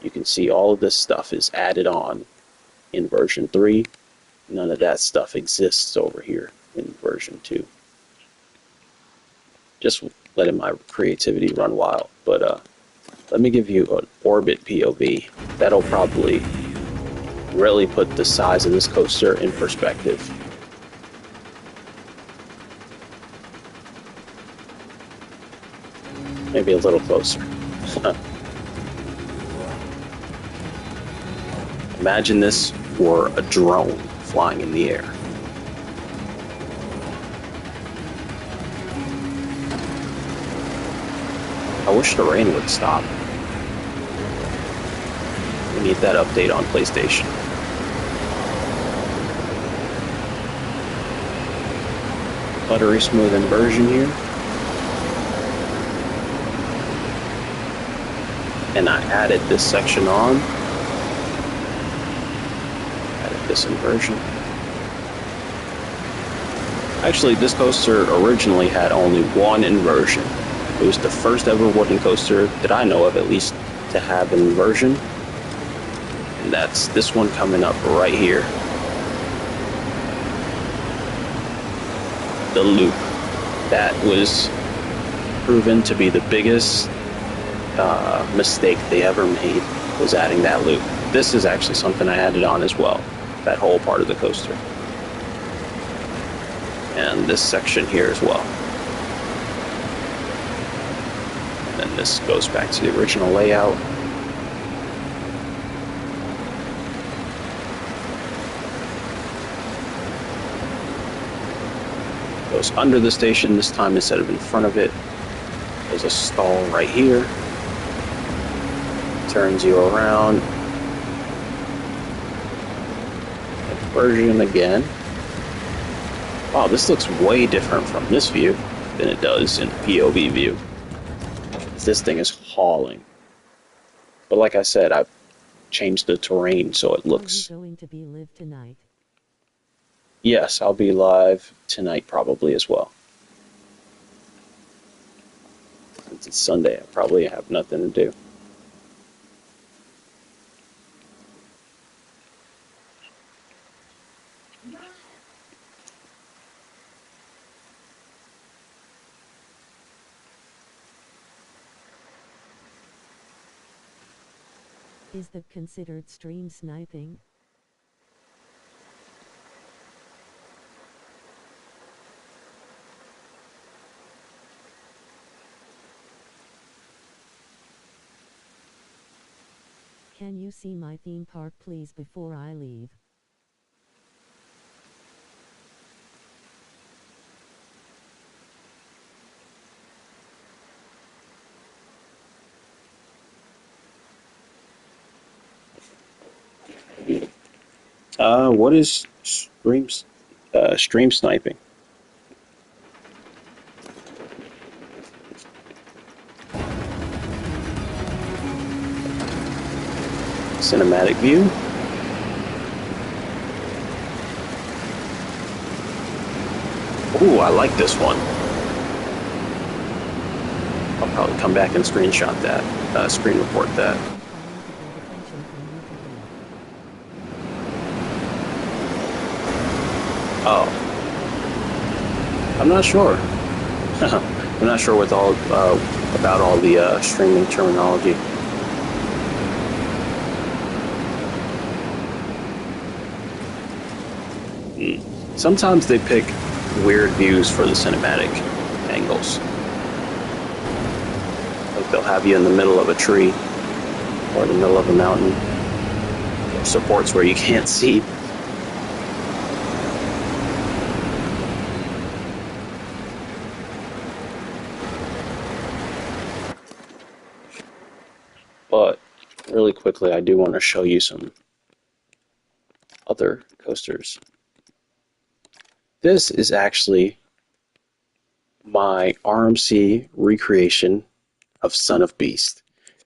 You can see all of this stuff is added on in version 3. None of that stuff exists over here in version 2. Just letting my creativity run wild. But let me give you an orbit POV. That'll probably really put the size of this coaster in perspective. Maybe a little closer. Imagine this were a drone flying in the air. I wish the rain would stop. We need that update on PlayStation. Buttery smooth inversion here. And I added this section on. Added this inversion. Actually, this coaster originally had only one inversion. It was the first ever wooden coaster that I know of, at least, to have an inversion. And that's this one coming up right here. The loop. That was proven to be the biggest mistake they ever made, was adding that loop. This is actually something I added on as well, that whole part of the coaster. And this section here as well. And then this goes back to the original layout. Goes under the station this time instead of in front of it. There's a stall right here. Turns you around. Inversion again. Wow, this looks way different from this view than it does in POV view. This thing is hauling. But like I said, I've changed the terrain so it looks... Are you going to be live tonight? Yes, I'll be live tonight probably as well. Since it's Sunday, I probably have nothing to do. Is that considered stream sniping? Can you see my theme park please before I leave? What is stream sniping? Cinematic view? Ooh, I like this one. I'll probably come back and screenshot that, screen report that. Oh, I'm not sure. I'm not sure with all about all the streaming terminology. Sometimes they pick weird views for the cinematic angles. Like they'll have you in the middle of a tree or the middle of a mountain. Or supports where you can't see. But really quickly, I do want to show you some other coasters. This is actually my RMC recreation of Son of Beast.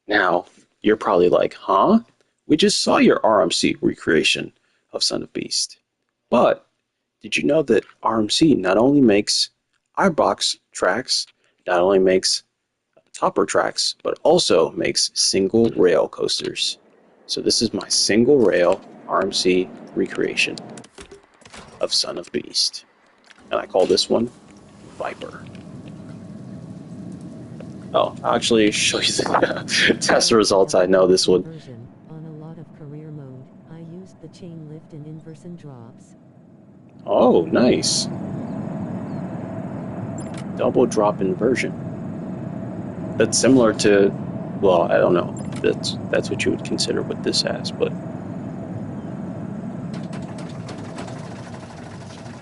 Now, you're probably like, huh? We just saw your RMC recreation of Son of Beast. But did you know that RMC not only makes iBox tracks, not only makes topper tracks, but also makes single rail coasters? So this is my single rail RMC recreation of Son of Beast. And I call this one Viper. Oh, I'll actually show you the test results. I know this one. On a lot of career mode, I used the chain lift and inversion drops. Oh, nice. Double drop inversion. That's similar to, well, I don't know. That's what you would consider what this has, but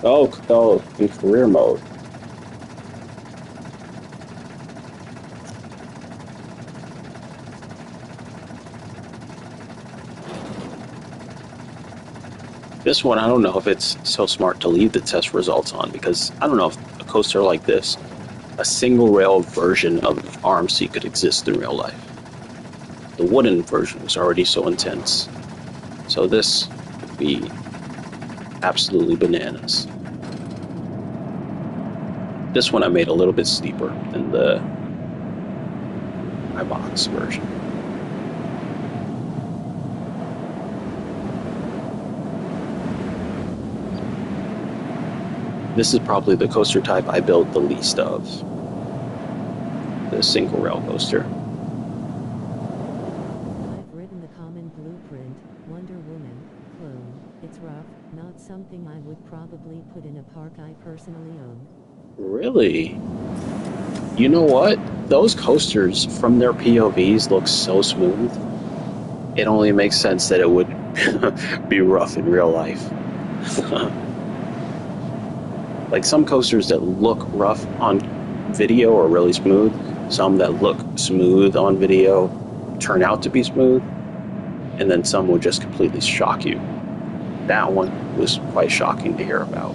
oh, in career mode. This one, I don't know if it's so smart to leave the test results on, because I don't know if a coaster like this, a single rail version of RMC, could exist in real life. The wooden version was already so intense. So this would be absolutely bananas. This one I made a little bit steeper than the iBox version. This is probably the coaster type I built the least of. The single rail coaster. I've written the common blueprint, Wonder Woman, clone. It's rough, not something I would probably put in a park I personally own. Really? You know what? Those coasters from their POVs look so smooth. It only makes sense that it would be rough in real life. Like some coasters that look rough on video are really smooth. Some that look smooth on video turn out to be smooth. And then some will just completely shock you. That one was quite shocking to hear about.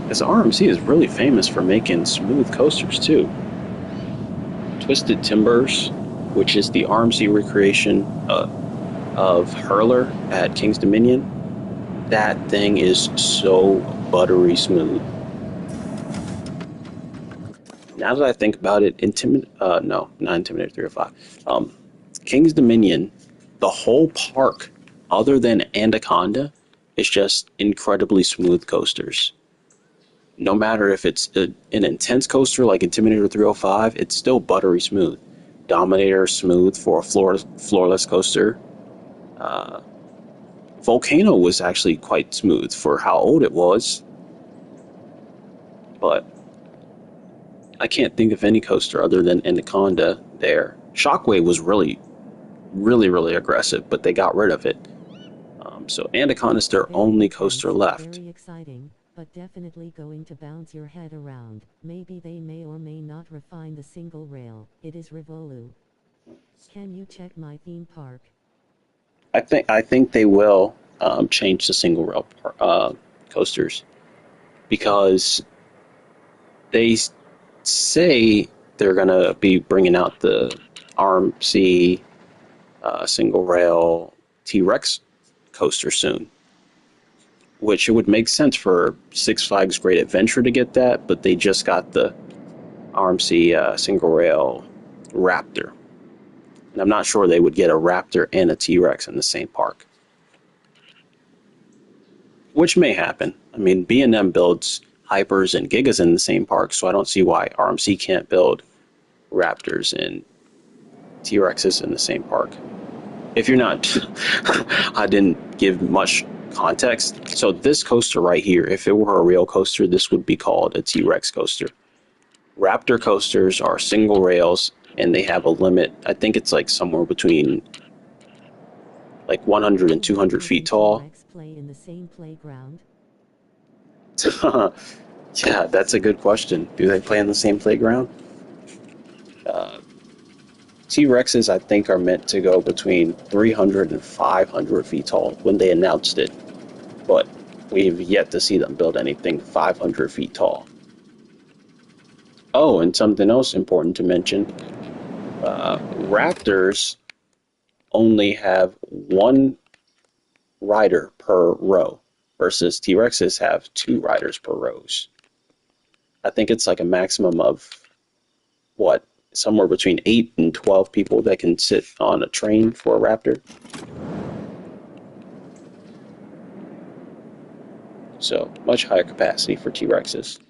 Because RMC is really famous for making smooth coasters too. Twisted Timbers, which is the RMC recreation of Hurler at King's Dominion, that thing is so buttery smooth. Now that I think about it, no, not Intimidator 305. King's Dominion, the whole park, other than Anaconda, is just incredibly smooth coasters. No matter if it's an intense coaster like Intimidator 305, it's still buttery smooth. Dominator smooth for a floorless coaster. Volcano was actually quite smooth for how old it was, but I can't think of any coaster other than Anaconda there. Shockwave was really aggressive, but they got rid of it. So Anaconda's their only coaster left. Very exciting, but definitely going to bounce your head around. Maybe they may or may not refine the single rail. It is Revolu. Can you check my theme park? I think they will change the single rail coasters because they say they're gonna be bringing out the RMC single rail T-Rex coaster soon, which it would make sense for Six Flags Great Adventure to get that, but they just got the RMC single rail Raptor. And I'm not sure they would get a Raptor and a T-Rex in the same park, which may happen. I mean, B&M builds Hypers and Gigas in the same park, so I don't see why RMC can't build Raptors and T-Rexes in the same park. If you're not, I didn't give much context. So this coaster right here, if it were a real coaster, this would be called a T-Rex coaster. Raptor coasters are single rails, and they have a limit. I think it's like somewhere between like 100 and 200 feet tall. T-Rex play in the same playground? Yeah, that's a good question. Do they play in the same playground? T-Rexes, I think, are meant to go between 300 and 500 feet tall when they announced it, but we've yet to see them build anything 500 feet tall. Oh, and something else important to mention, Raptors only have one rider per row, versus T-Rexes have two riders per rows. I think it's like a maximum of, what, somewhere between 8 and 12 people that can sit on a train for a Raptor. So, much higher capacity for T-Rexes.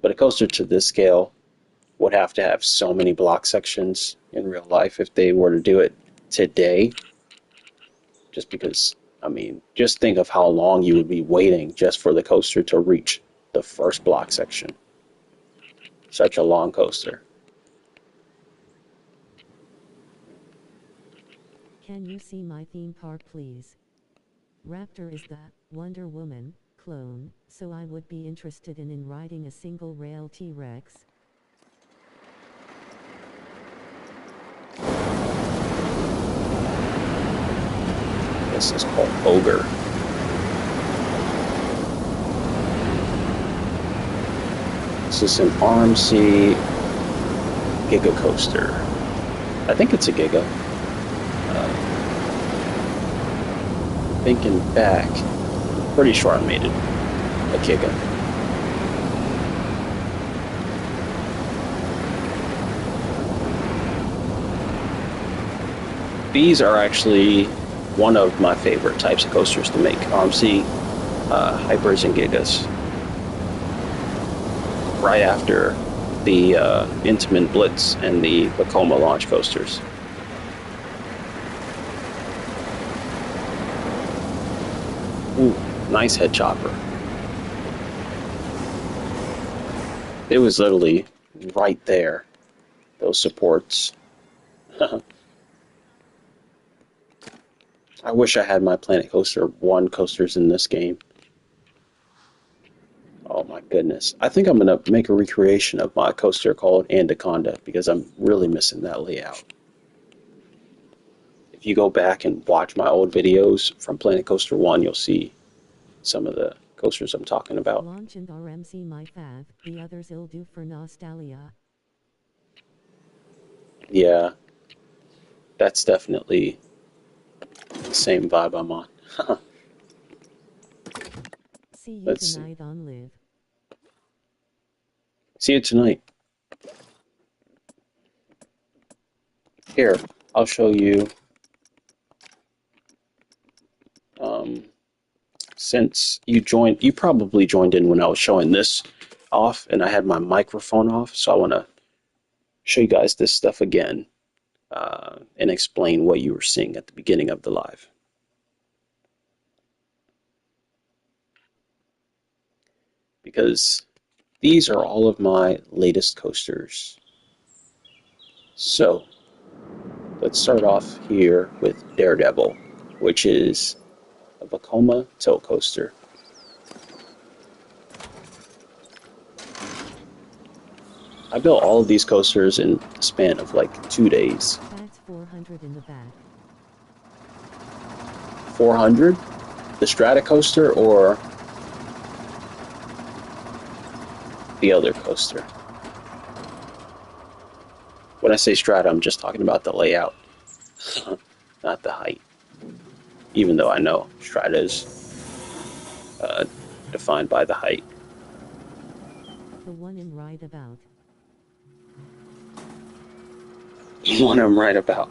But a coaster to this scale would have to have so many block sections in real life if they were to do it today. Just because, I mean, just think of how long you would be waiting just for the coaster to reach the first block section. Such a long coaster. Can you see my theme park, please? Raptor is the Wonder Woman clone, so I would be interested in riding a single rail T-Rex. This is called Ogre. This is an RMC Giga Coaster. I think it's a Giga. Thinking back, I'm pretty sure I made it a Giga. These are actually one of my favorite types of coasters to make. RMC Hypers and Gigas. Right after the Intamin Blitz and the Vekoma launch coasters. Ooh, nice head chopper. It was literally right there, those supports. I wish I had my Planet Coaster 1 coasters in this game. Oh my goodness. I think I'm going to make a recreation of my coaster called Anaconda because I'm really missing that layout. If you go back and watch my old videos from Planet Coaster 1, you'll see some of the coasters I'm talking about. Launch and RMC my fav, the others will do for nostalgia. Yeah, that's definitely the same vibe I'm on. See you Let's tonight on Live. See you tonight. Here, I'll show you. Since you probably joined in when I was showing this off, and I had my microphone off, so I want to show you guys this stuff again and explain what you were seeing at the beginning of the live. Because these are all of my latest coasters. So, let's start off here with Daredevil, which is a Vekoma tilt coaster. I built all of these coasters in the span of like 2 days. That's 400 in the back. 400? The Strata coaster or the other coaster? When I say Strata, I'm just talking about the layout, not the height. Even though I know Strata is uh, defined by the height. The one I'm right about. The one I'm right about.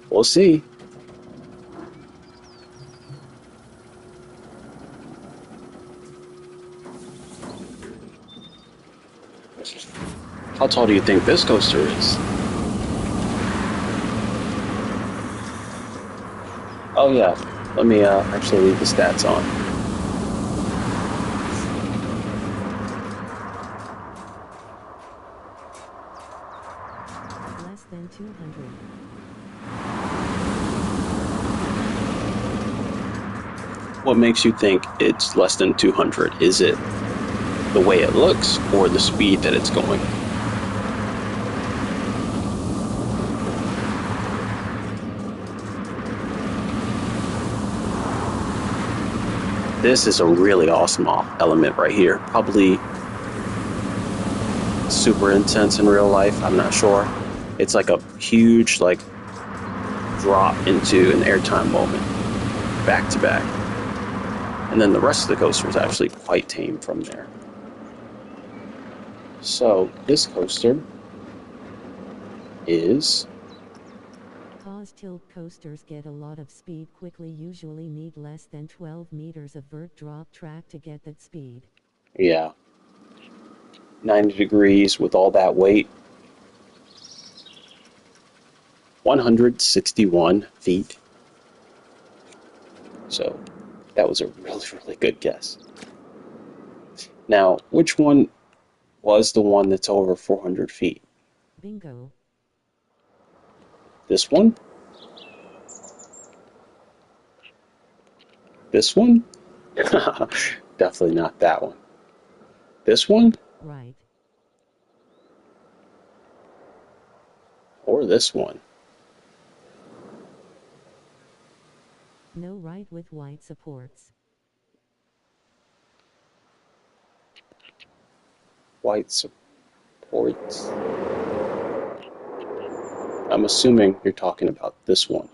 We'll see. How tall do you think this coaster is? Oh yeah, let me actually leave the stats on. Less than 200. What makes you think it's less than 200? Is it the way it looks or the speed that it's going? This is a really awesome element right here. Probably super intense in real life, I'm not sure. It's like a huge drop into an airtime moment, back to back. And then the rest of the coaster is actually quite tame from there. So this coaster is... Pause. Tilt coasters get a lot of speed quickly, usually need less than 12 meters of vert drop track to get that speed. Yeah. 90 degrees with all that weight. 161 feet. So that was a really, really good guess. Now, which one was the one that's over 400 feet? Bingo. This one? This one? Definitely not that one. This one? Right. Or this one? No, right with white supports. White supports. I'm assuming you're talking about this one.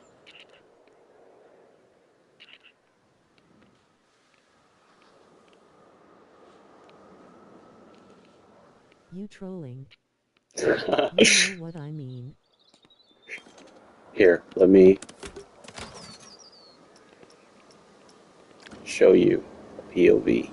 You trolling. You know what I mean. Here, let me show you a POV.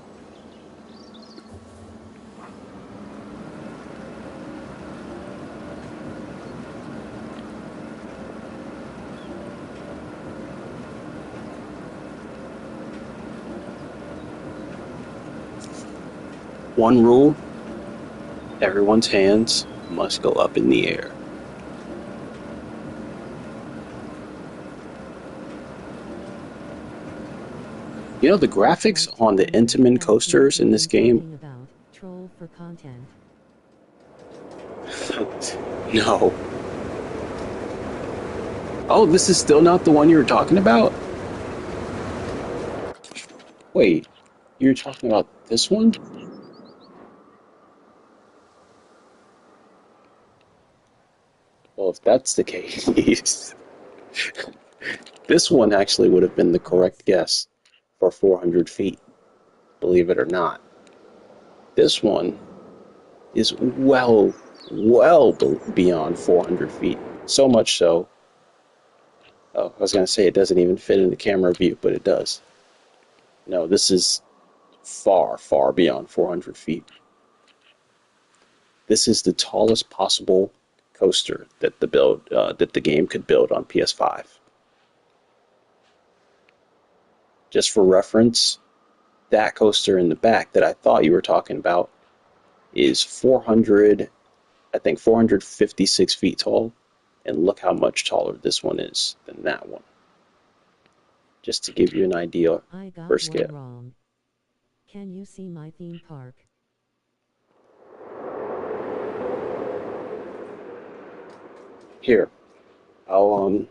One rule, everyone's hands must go up in the air. You know, the graphics on the Intamin coasters in this game? Troll for content. No. Oh, this is still not the one you were talking about? Wait, you're talking about this one? Well, if that's the case, this one actually would have been the correct guess for 400 feet, believe it or not. This one is well beyond 400 feet. So much so, oh, I was going to say it doesn't even fit in the camera view, but it does. No, this is far beyond 400 feet. This is the tallest possible coaster that the game could build on PS5. Just for reference, that coaster in the back that I thought you were talking about is 456 feet tall, and look how much taller this one is than that one. Just to give you an idea I got for scale. one wrong. Can you see my theme park? Here, I'll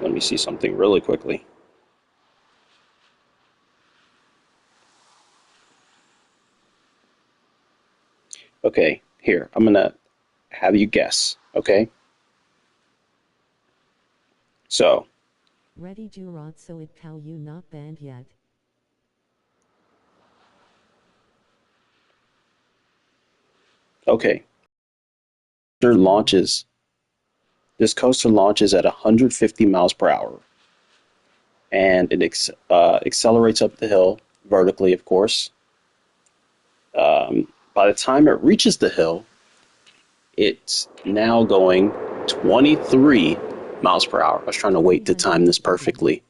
let me see something really quickly. Okay, here, I'm gonna have you guess, okay? So, Ready Jurat so it cow you not banned yet. okay, coaster launches. This coaster launches at 150 miles per hour, and it accelerates up the hill vertically, of course. By the time it reaches the hill, it's now going 23 miles per hour. I was trying to wait to time this perfectly.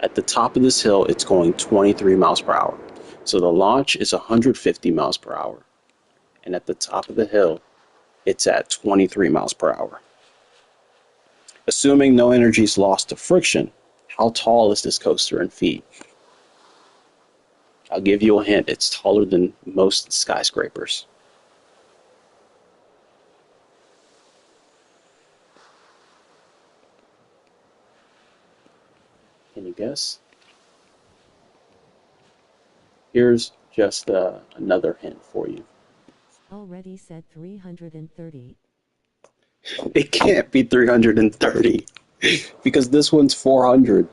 At the top of this hill, it's going 23 miles per hour. So the launch is 150 miles per hour. And at the top of the hill, it's at 23 miles per hour. Assuming no energy is lost to friction, how tall is this coaster in feet? I'll give you a hint. It's taller than most skyscrapers. Can you guess? Here's just another hint for you. Already said 330. It can't be 330 because this one's 400.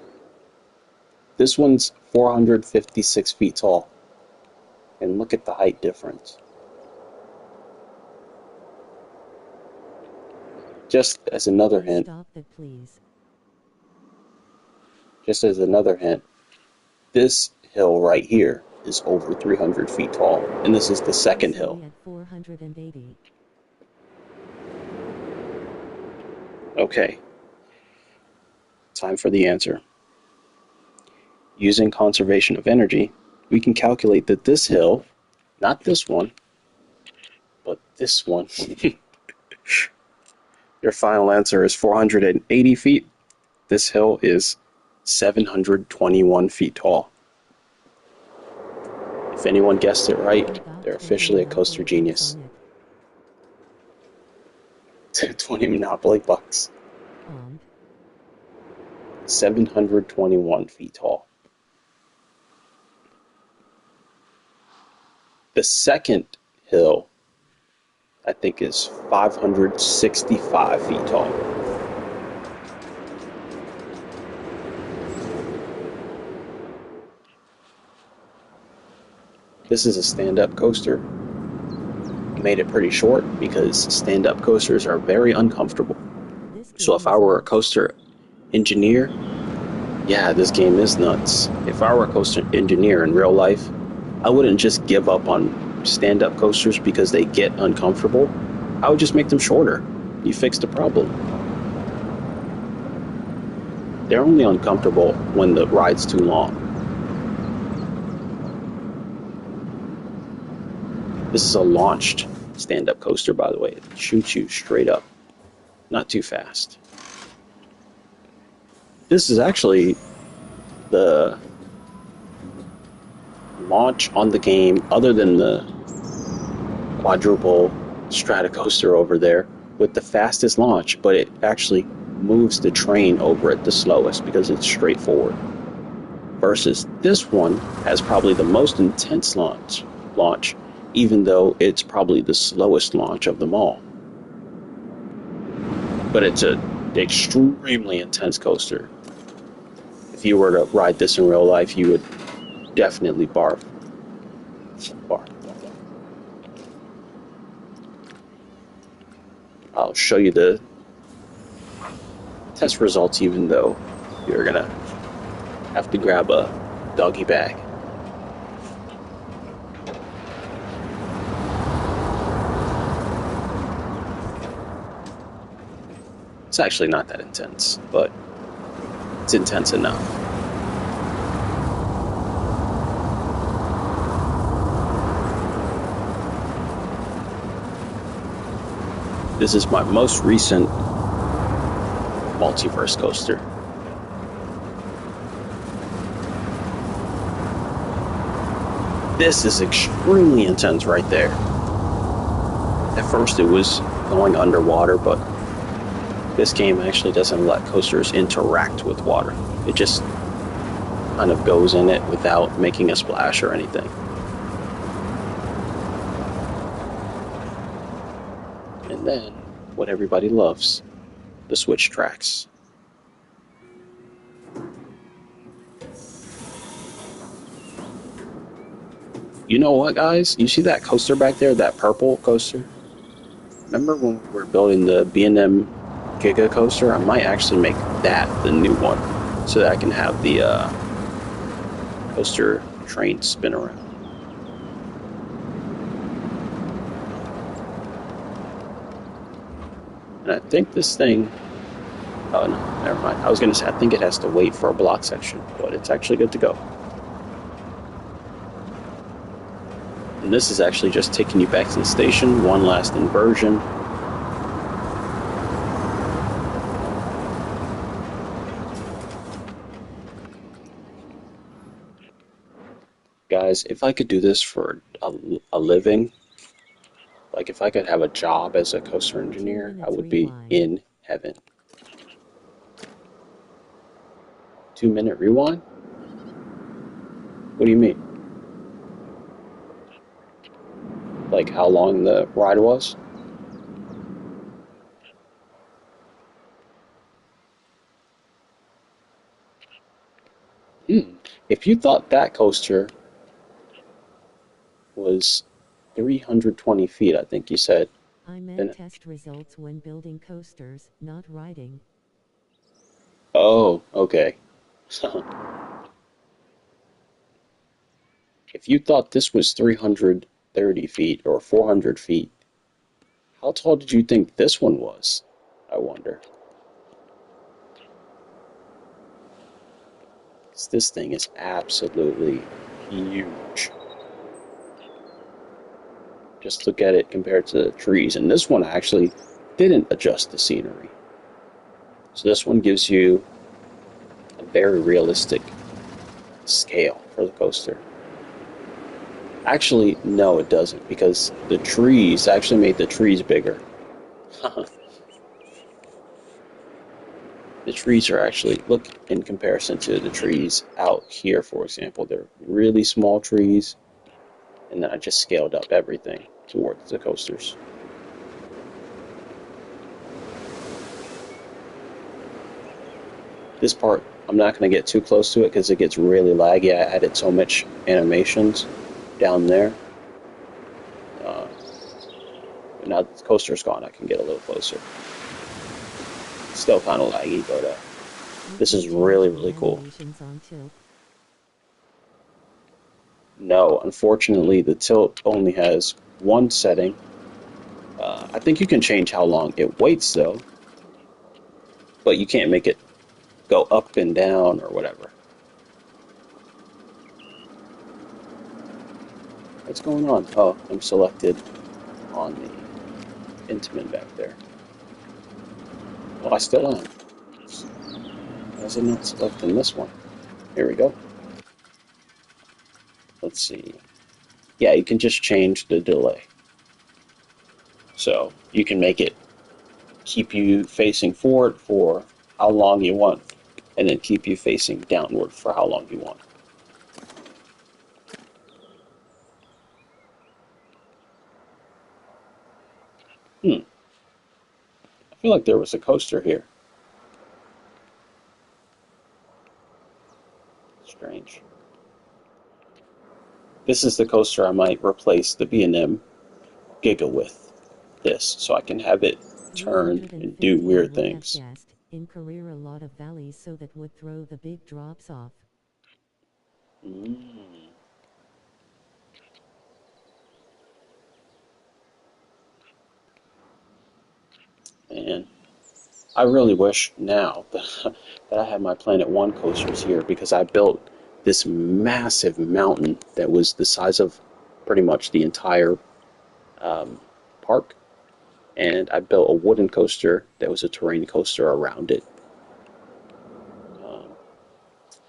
This one's 456 feet tall. And look at the height difference. Just as another hint, Stop it, please. just as another hint, this hill right here is over 300 feet tall, and this is the second hill. At 480. Okay, time for the answer. Using conservation of energy, we can calculate that this hill, not this one, but this one, your final answer is 480 feet. This hill is 721 feet tall. If anyone guessed it right, they're officially a coaster genius. 20 Monopoly bucks. 721 feet tall. The second hill, I think, is 565 feet tall. This is a stand-up coaster. I made it pretty short because stand-up coasters are very uncomfortable. So if I were a coaster engineer, yeah, this game is nuts. If I were a coaster engineer in real life, I wouldn't just give up on stand-up coasters because they get uncomfortable. I would just make them shorter. You fix the problem. They're only uncomfortable when the ride's too long. This is a launched stand-up coaster, by the way. It shoots you straight up, not too fast. This is actually the launch on the game, other than the quadruple Stratocoaster over there, with the fastest launch, but it actually moves the train over it the slowest because it's straightforward. Versus this one has probably the most intense launch, even though it's probably the slowest launch of them all. But it's an extremely intense coaster. If you were to ride this in real life, you would definitely barf. I'll show you the test results, even though you're gonna have to grab a doggy bag. It's actually not that intense, but it's intense enough. This is my most recent multiverse coaster. This is extremely intense right there. At first it was going underwater, but this game actually doesn't let coasters interact with water. It just kind of goes in it without making a splash or anything. And then, what everybody loves, the switch tracks. You know what, guys? You see that coaster back there, that purple coaster? Remember when we were building the B&M Giga coaster? I might actually make that the new one so that I can have the coaster train spin around. And I think this thing... Oh, no, never mind. I was going to say, I think it has to wait for a block section, but it's actually good to go. And this is actually just taking you back to the station, one last inversion. Guys, if I could do this for a living, like if I could have a job as a coaster engineer, I would be in heaven. 2-minute rewind? What do you mean? Like how long the ride was? Hmm. If you thought that coaster was 320 feet, I think you said, I meant then... test results when building coasters, not riding. Oh, okay. If you thought this was 330 feet or 400 feet, how tall did you think this one was? I wonder. This thing is absolutely huge. Just look at it compared to the trees. And this one actually didn't adjust the scenery. So this one gives you a very realistic scale for the coaster. Actually, no, it doesn't, because the trees actually made the trees bigger. The trees are actually, look, in comparison to the trees out here, for example, they're really small trees, and then I just scaled up everything towards the coasters. This part, I'm not going to get too close to it because it gets really laggy. I added so much animations down there. Now the coaster's gone, I can get a little closer. Still kind of laggy, but this is really, really cool. No, unfortunately, the tilt only has one setting. I think you can change how long it waits, though, but you can't make it go up and down or whatever. What's going on? Oh, I'm selected on the Intamin back there. Oh, I still am. Why is it not selecting this one? Here we go. Let's see. Yeah, you can just change the delay. So you can make it keep you facing forward for how long you want, and then keep you facing downward for how long you want. I feel like there was a coaster here. Strange. This is the coaster I might replace the B&M Giga with. This, so I can have it turn and do weird things. In career, a lot of valleys, so that would throw the big drops off. And I really wish now that I had my Planet One coasters here, because I built this massive mountain that was the size of pretty much the entire park. And I built a wooden coaster that was a terrain coaster around it.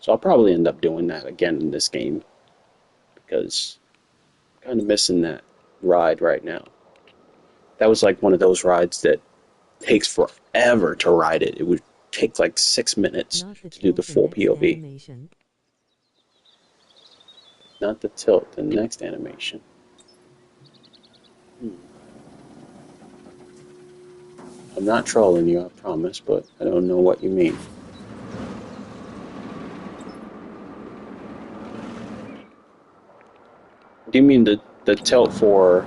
So I'll probably end up doing that again in this game, because I'm kind of missing that ride right now. That was like one of those rides that takes forever to ride it. It would take like 6 minutes Not the to do the tilt, the full next POV. animation. Not the tilt, the next animation. I'm not trolling you, I promise, but I don't know what you mean. Do you mean the tilt for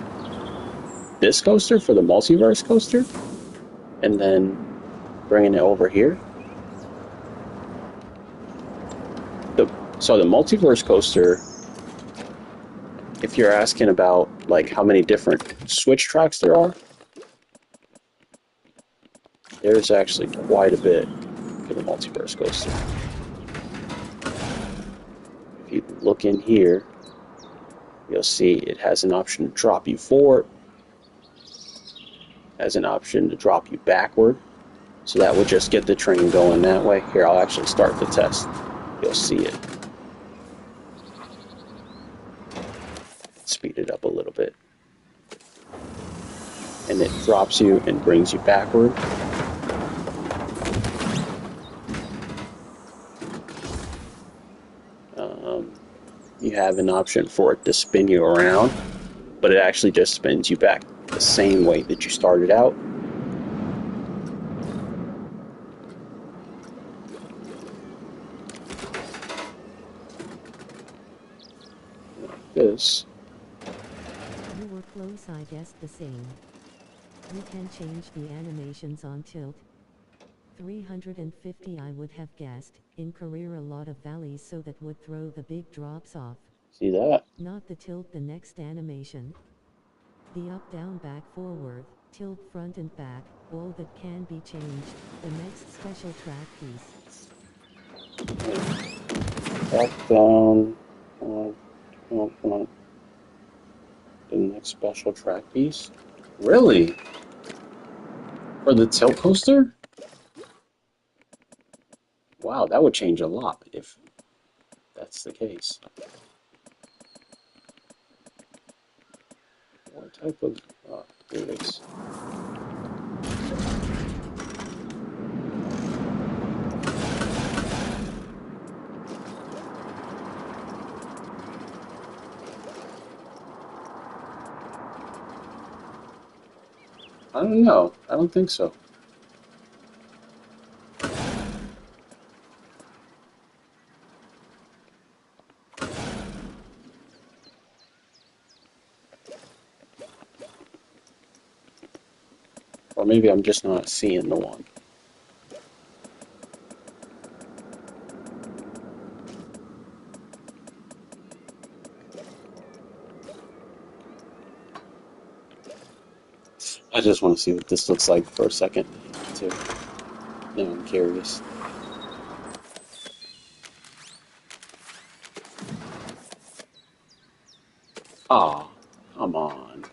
this coaster, for the multiverse coaster? And then bringing it over here? So the multiverse coaster, if you're asking about like how many different switch tracks there are, there's actually quite a bit for the multiverse coaster. If you look in here, you'll see it has an option to drop you forward, has an option to drop you backward. So that would just get the train going that way. Here, I'll actually start the test. You'll see it. Speed it up a little bit. And it drops you and brings you backward. You have an option for it to spin you around, but it actually just spins you back the same way that you started out. Like this. You were close, I guess the same. You can change the animations on tilt. 350 I would have guessed. In career a lot of valleys, so that would throw the big drops off. See that? Not the tilt, the next animation. The up, down, back, forward, tilt, front and back, all that can be changed. The next special track piece. Up, down, front. The next special track piece? Really? For the tilt coaster? Wow, that would change a lot if that's the case. What type of... Oh, here it is. I don't know. I don't think so. Or maybe I'm just not seeing the one. I just want to see what this looks like for a second, too. Now I'm curious. Aw, come on.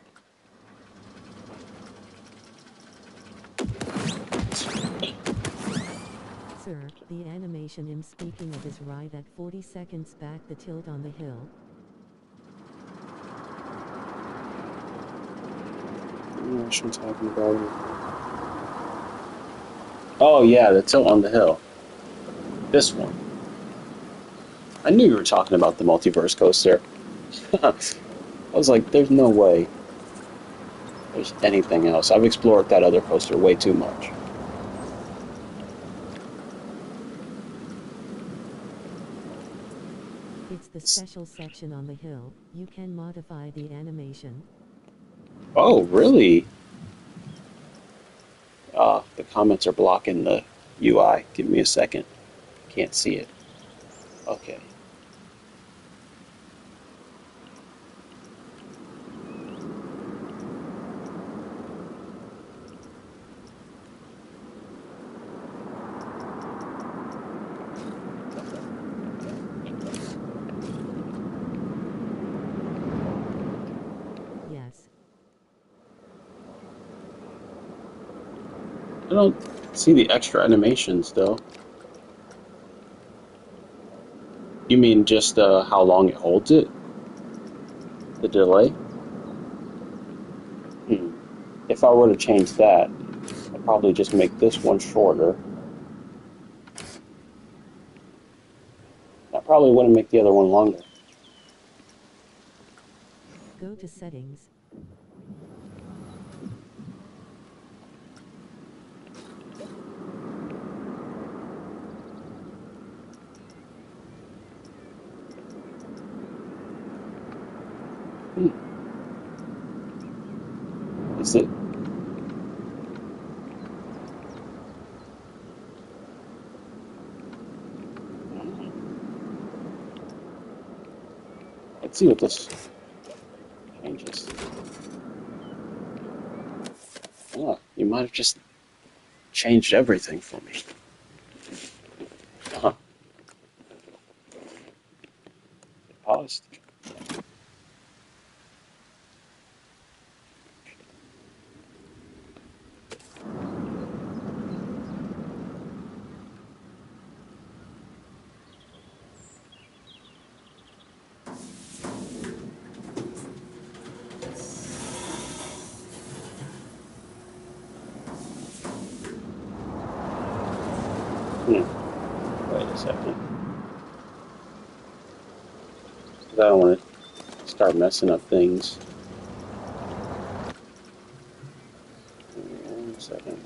Sir, the animation I'm speaking of is right at 40 seconds back, the tilt on the hill. What am I talking about? Oh yeah, the tilt on the hill. This one. I knew you were talking about the multiverse coaster. I was like, there's no way there's anything else. I've explored that other coaster way too much. It's the special section on the hill. You can modify the animation. Oh, really? The comments are blocking the UI. Give me a second. Can't see it. Okay. Yes. I don't see the extra animations, though. You mean just how long it holds it? The delay? Hmm. if I were to change that, I'd probably just make this one shorter. I probably wouldn't make the other one longer. Go to settings. Is it? Let's see what this changes. Oh, you might have just changed everything for me. Huh. Paused. Wait a second. 'Cause I don't want to start messing up things. One second.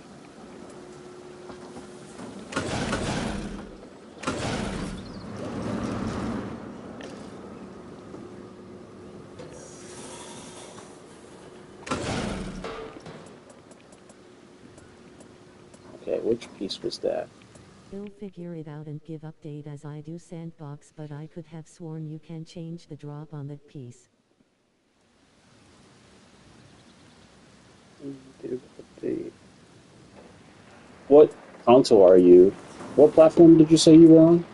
Okay, which piece was that? I'll figure it out and give update as I do sandbox, but I could have sworn you can change the drop on that piece. What console are you? What platform did you say you were on?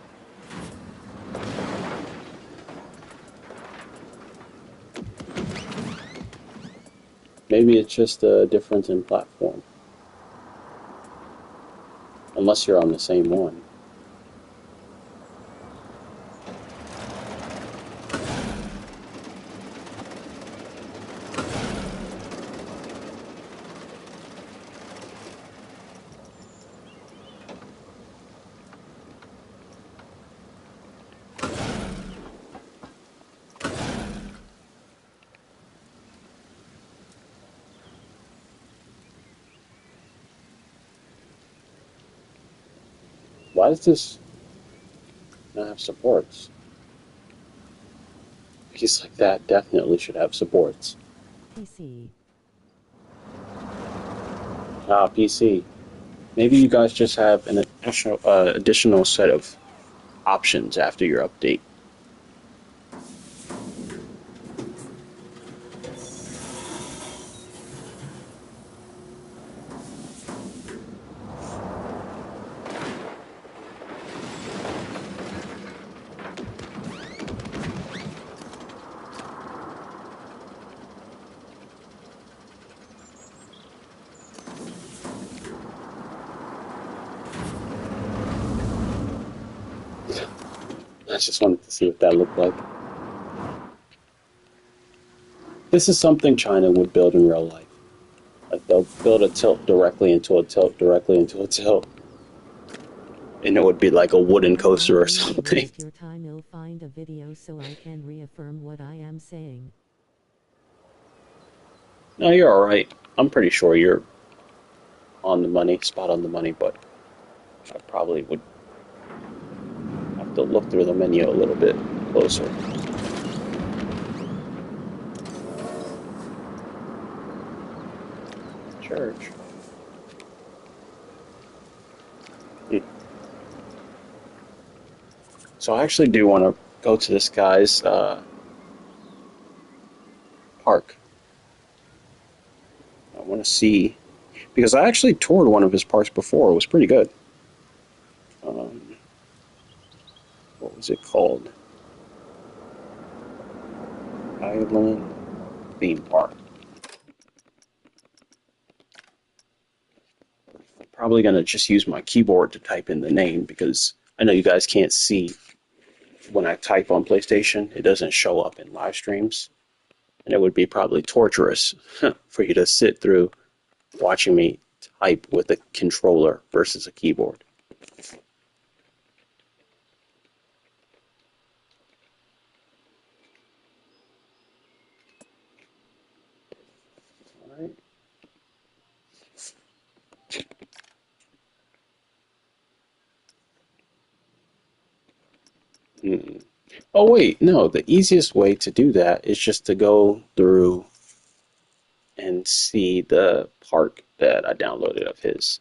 Maybe it's just a difference in platform. Unless you're on the same one. Why does this not have supports? Piece like that definitely should have supports. PC. Ah, PC. Maybe you guys just have an additional set of options after your update. I just wanted to see what that looked like. This is something China would build in real life. Like they'll build a tilt directly into a tilt directly into a tilt. And it would be like a wooden coaster or something. Waste your time, I'll find a video so I can reaffirm what I am saying. No, you're alright. I'm pretty sure you're on the money, spot on the money, but I probably would have to look through the menu a little bit closer. Church. So I actually do want to go to this guy's park. I want to see because I actually toured one of his parks before. It was pretty good. Um, what was it called? Island Theme Park. Probably gonna just use my keyboard to type in the name because I know you guys can't see when I type on PlayStation. It doesn't show up in live streams, and it would be probably torturous for you to sit through watching me type with a controller versus a keyboard. All right. Hmm. Oh wait, no, the easiest way to do that is just to go through and see the park that I downloaded of his.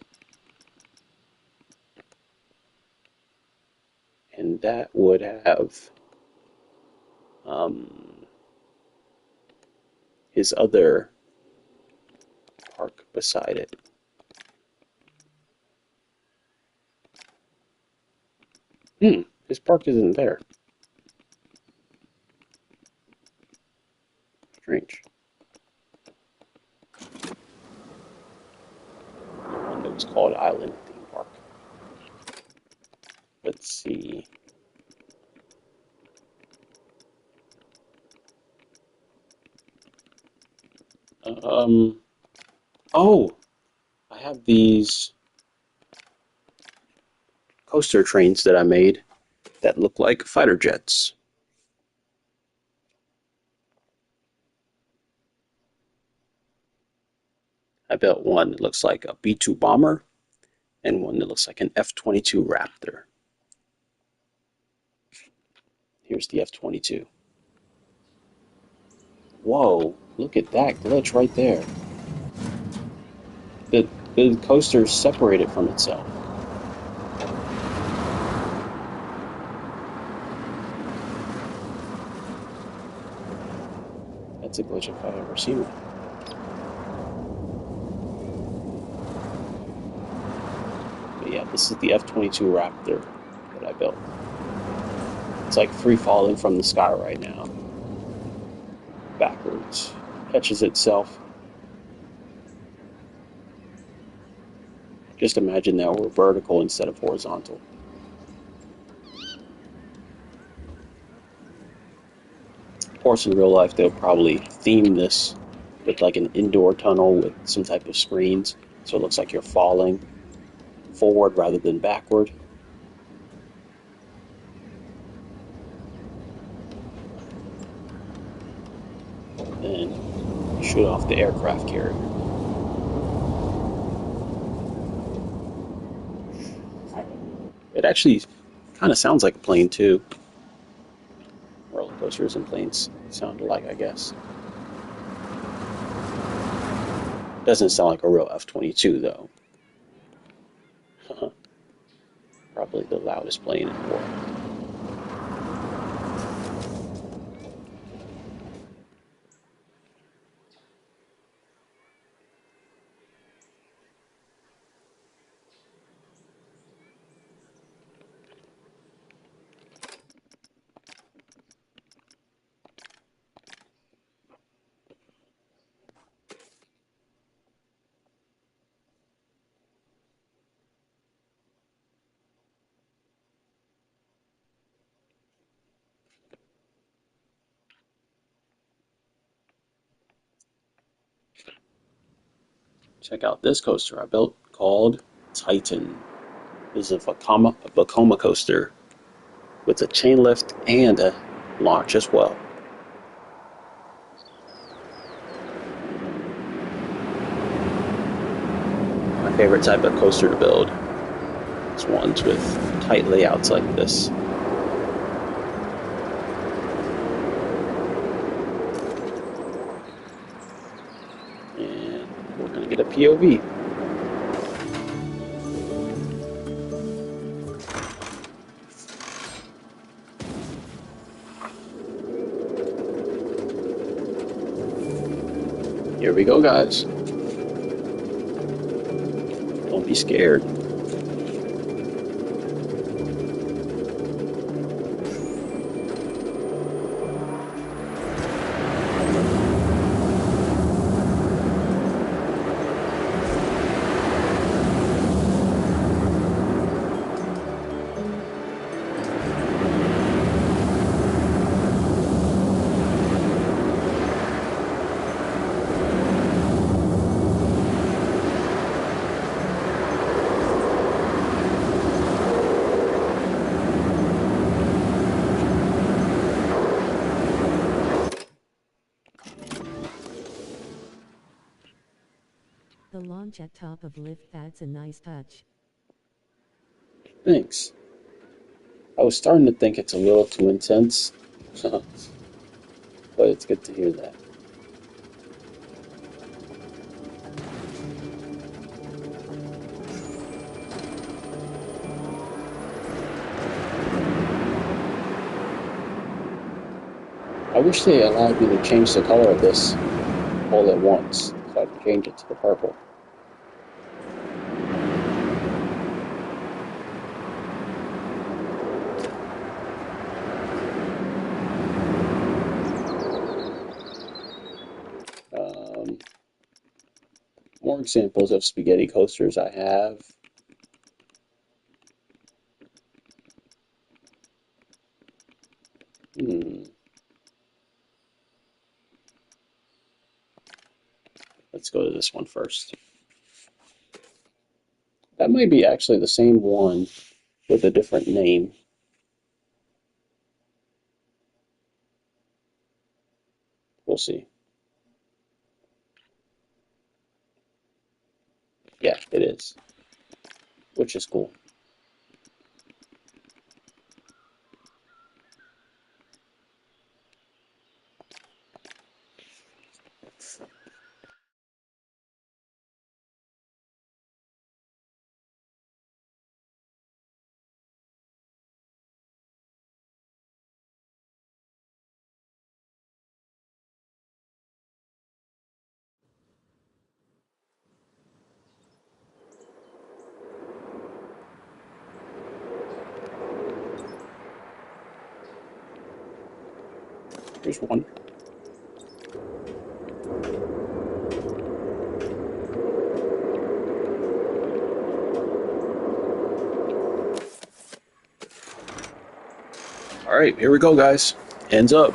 And that would have um, his other park beside it. His park isn't there. Strange. One that was called Island Theme Park. Let's see. Um. Oh, I have these coaster trains that I made that look like fighter jets. I built one that looks like a B-2 bomber and one that looks like an F-22 Raptor. Here's the F-22. Whoa, look at that glitch right there. The, the coaster is separated from itself. That's a glitch if I've ever seen one. But yeah, this is the F-22 Raptor that I built. It's like free falling from the sky right now. Backwards. Catches itself. Just imagine that we're vertical instead of horizontal. Of course, in real life, they'll probably theme this with like an indoor tunnel with some type of screens, so it looks like you're falling forward rather than backward. And shoot off the aircraft carrier. It actually kind of sounds like a plane too. Roller coasters and planes sound alike, I guess. Doesn't sound like a real F-22 though. Probably the loudest plane in the world. Check out this coaster I built called Titan. This is a Vekoma coaster with a chain lift and a launch as well. My favorite type of coaster to build is ones with tight layouts like this. And we're going to get a POV. Here we go, guys. Don't be scared. The launch at top of lift adds a nice touch. Thanks. I was starting to think it's a little too intense, but it's good to hear that. I wish they allowed me to change the color of this all at once, so I can change it to the purple. Um, More examples of spaghetti coasters I have. Hmm. Let's go to this one first. That might be actually the same one with a different name. We'll see. Yeah, it is, which is cool. Here's one. All right, here we go, guys. Hands up.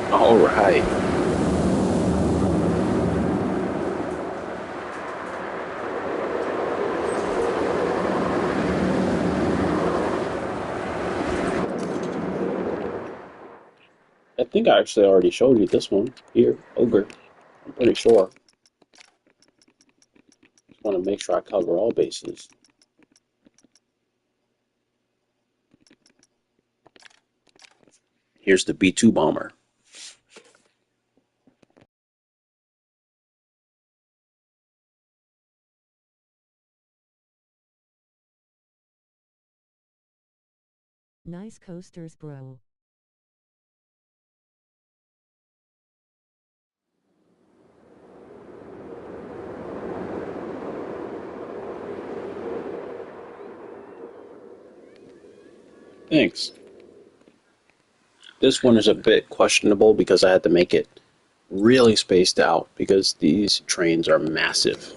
All right. I think I actually already showed you this one here, Ogre. I'm pretty sure. Just want to make sure I cover all bases. Here's the B-2 bomber. Nice coasters, bro. Thanks. This one is a bit questionable because I had to make it really spaced out because these trains are massive.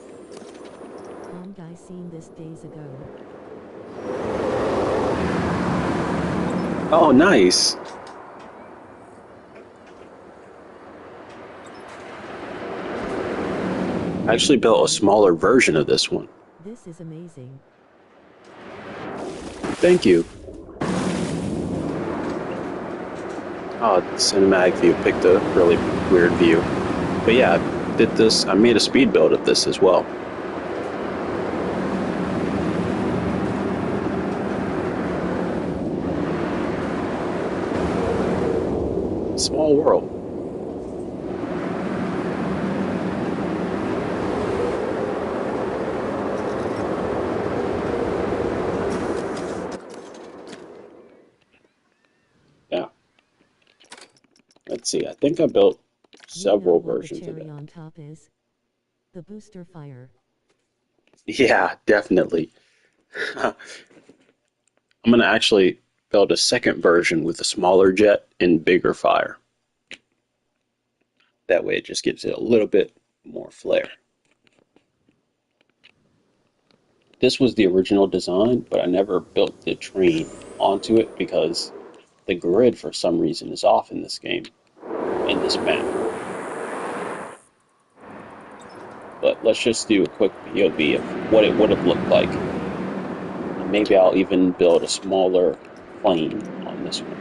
Guy seen this days ago. Oh, nice. I actually built a smaller version of this one. This is amazing. Thank you. Oh, cinematic view picked a really weird view. But yeah, I did this. I made a speed build of this as well. Small world. Yeah. Let's see. I think I built several versions of The cherry it. on top is the booster fire. Yeah, definitely. I'm gonna actually build a second version with a smaller jet and bigger fire. That way it just gives it a little bit more flair. This was the original design, but I never built the train onto it because the grid for some reason is off in this game, in this map. But let's just do a quick POV of what it would have looked like. And maybe I'll even build a smaller plane on this one.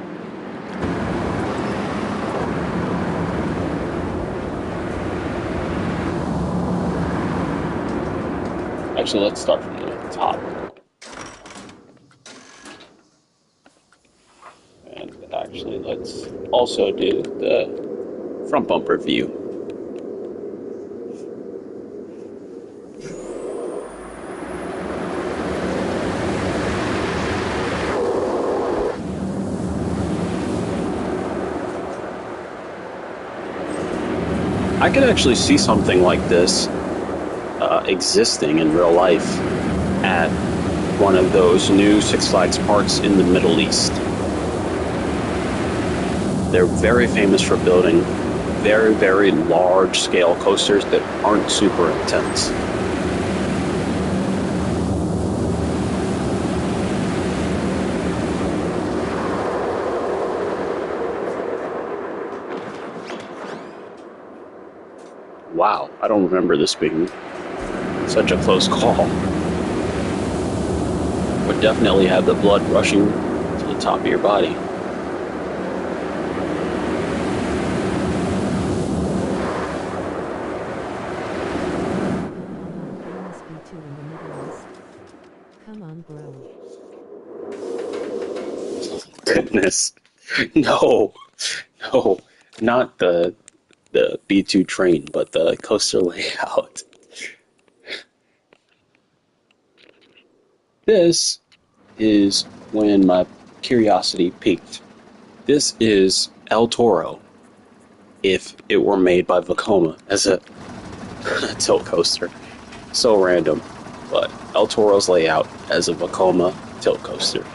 Actually, let's start from the top. And actually, let's also do the front bumper view. I could actually see something like this existing in real life at one of those new Six Flags parks in the Middle East. They're very famous for building very, very large scale coasters that aren't super intense. Wow, I don't remember this being such a close call. Would definitely have the blood rushing to the top of your body. Famous B2 in the Middle East. Come on, bro. Goodness. No. No. Not the B2 train, but the coaster layout. This is when my curiosity peaked. This is El Toro, if it were made by Vekoma as a tilt coaster. So random, but El Toro's layout as a Vekoma tilt coaster.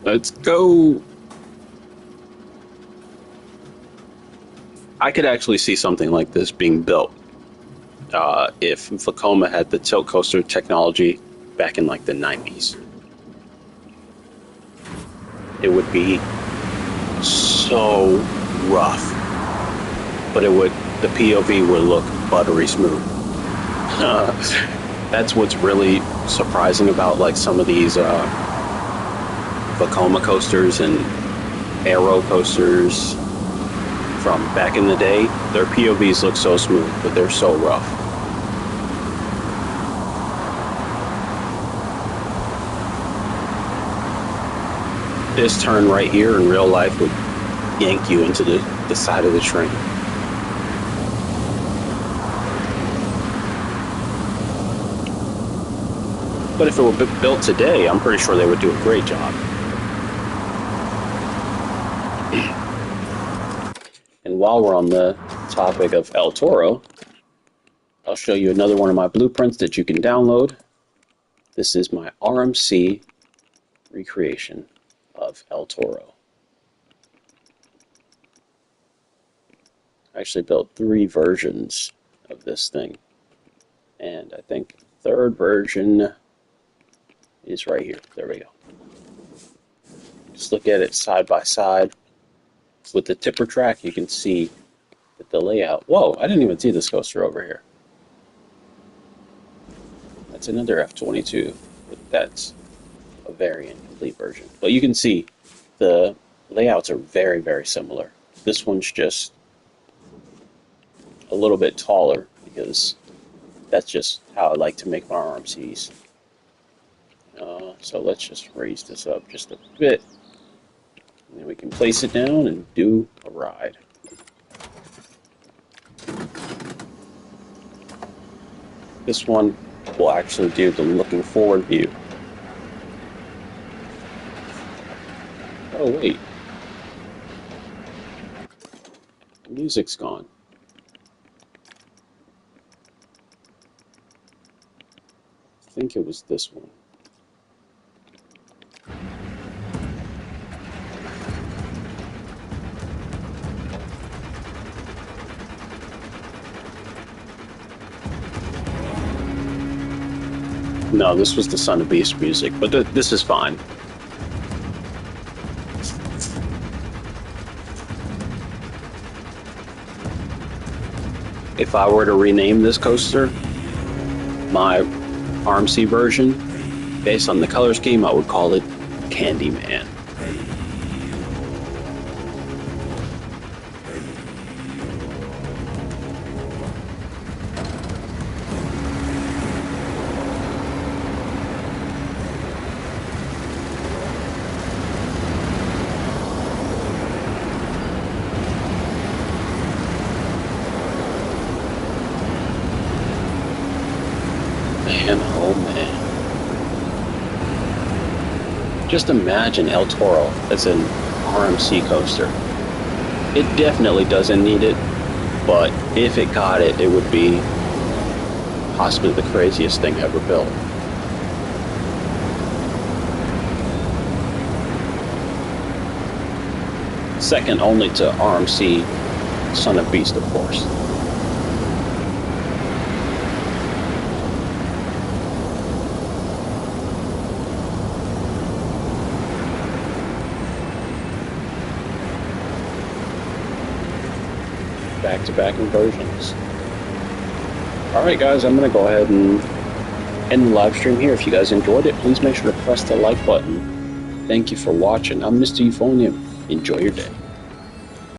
Let's go. I could actually see something like this being built if Vekoma had the tilt coaster technology back in like the 90s. It would be so rough, but the POV would look buttery smooth. That's what's really surprising about like some of these Vekoma coasters and Aero coasters from back in the day. Their POVs look so smooth, but they're so rough. This turn right here in real life would yank you into the side of the train. But if it were built today, I'm pretty sure they would do a great job. And while we're on the topic of El Toro, I'll show you another one of my blueprints that you can download. This is my RMC recreation of El Toro. I actually built 3 versions of this thing, and I think the third version is right here. There we go. Just look at it side by side. With the tipper track, you can see that the layout. Whoa, I didn't even see this coaster over here. That's another F-22, but that's a variant, complete version. But you can see the layouts are very, very similar. This one's just a little bit taller because that's just how I like to make my RMCs. So let's just raise this up just a bit. And then we can place it down and do a ride. This one will actually do the looking forward view. Oh wait, Music's gone. I think it was this one. No, this was the Son of Beast music, but this is fine. If I were to rename this coaster, my RMC version, based on the color scheme, I would call it Candyman. Man, oh man. Just imagine El Toro as an RMC coaster. It definitely doesn't need it, but if it got it, it would be possibly the craziest thing ever built. Second only to RMC Son of Beast, of course. Back-to-back inversions. Alright guys, I'm going to go ahead and end the live stream here. If you guys enjoyed it, please make sure to press the like button. Thank you for watching. I'm Mr. Euphonium. Enjoy your day.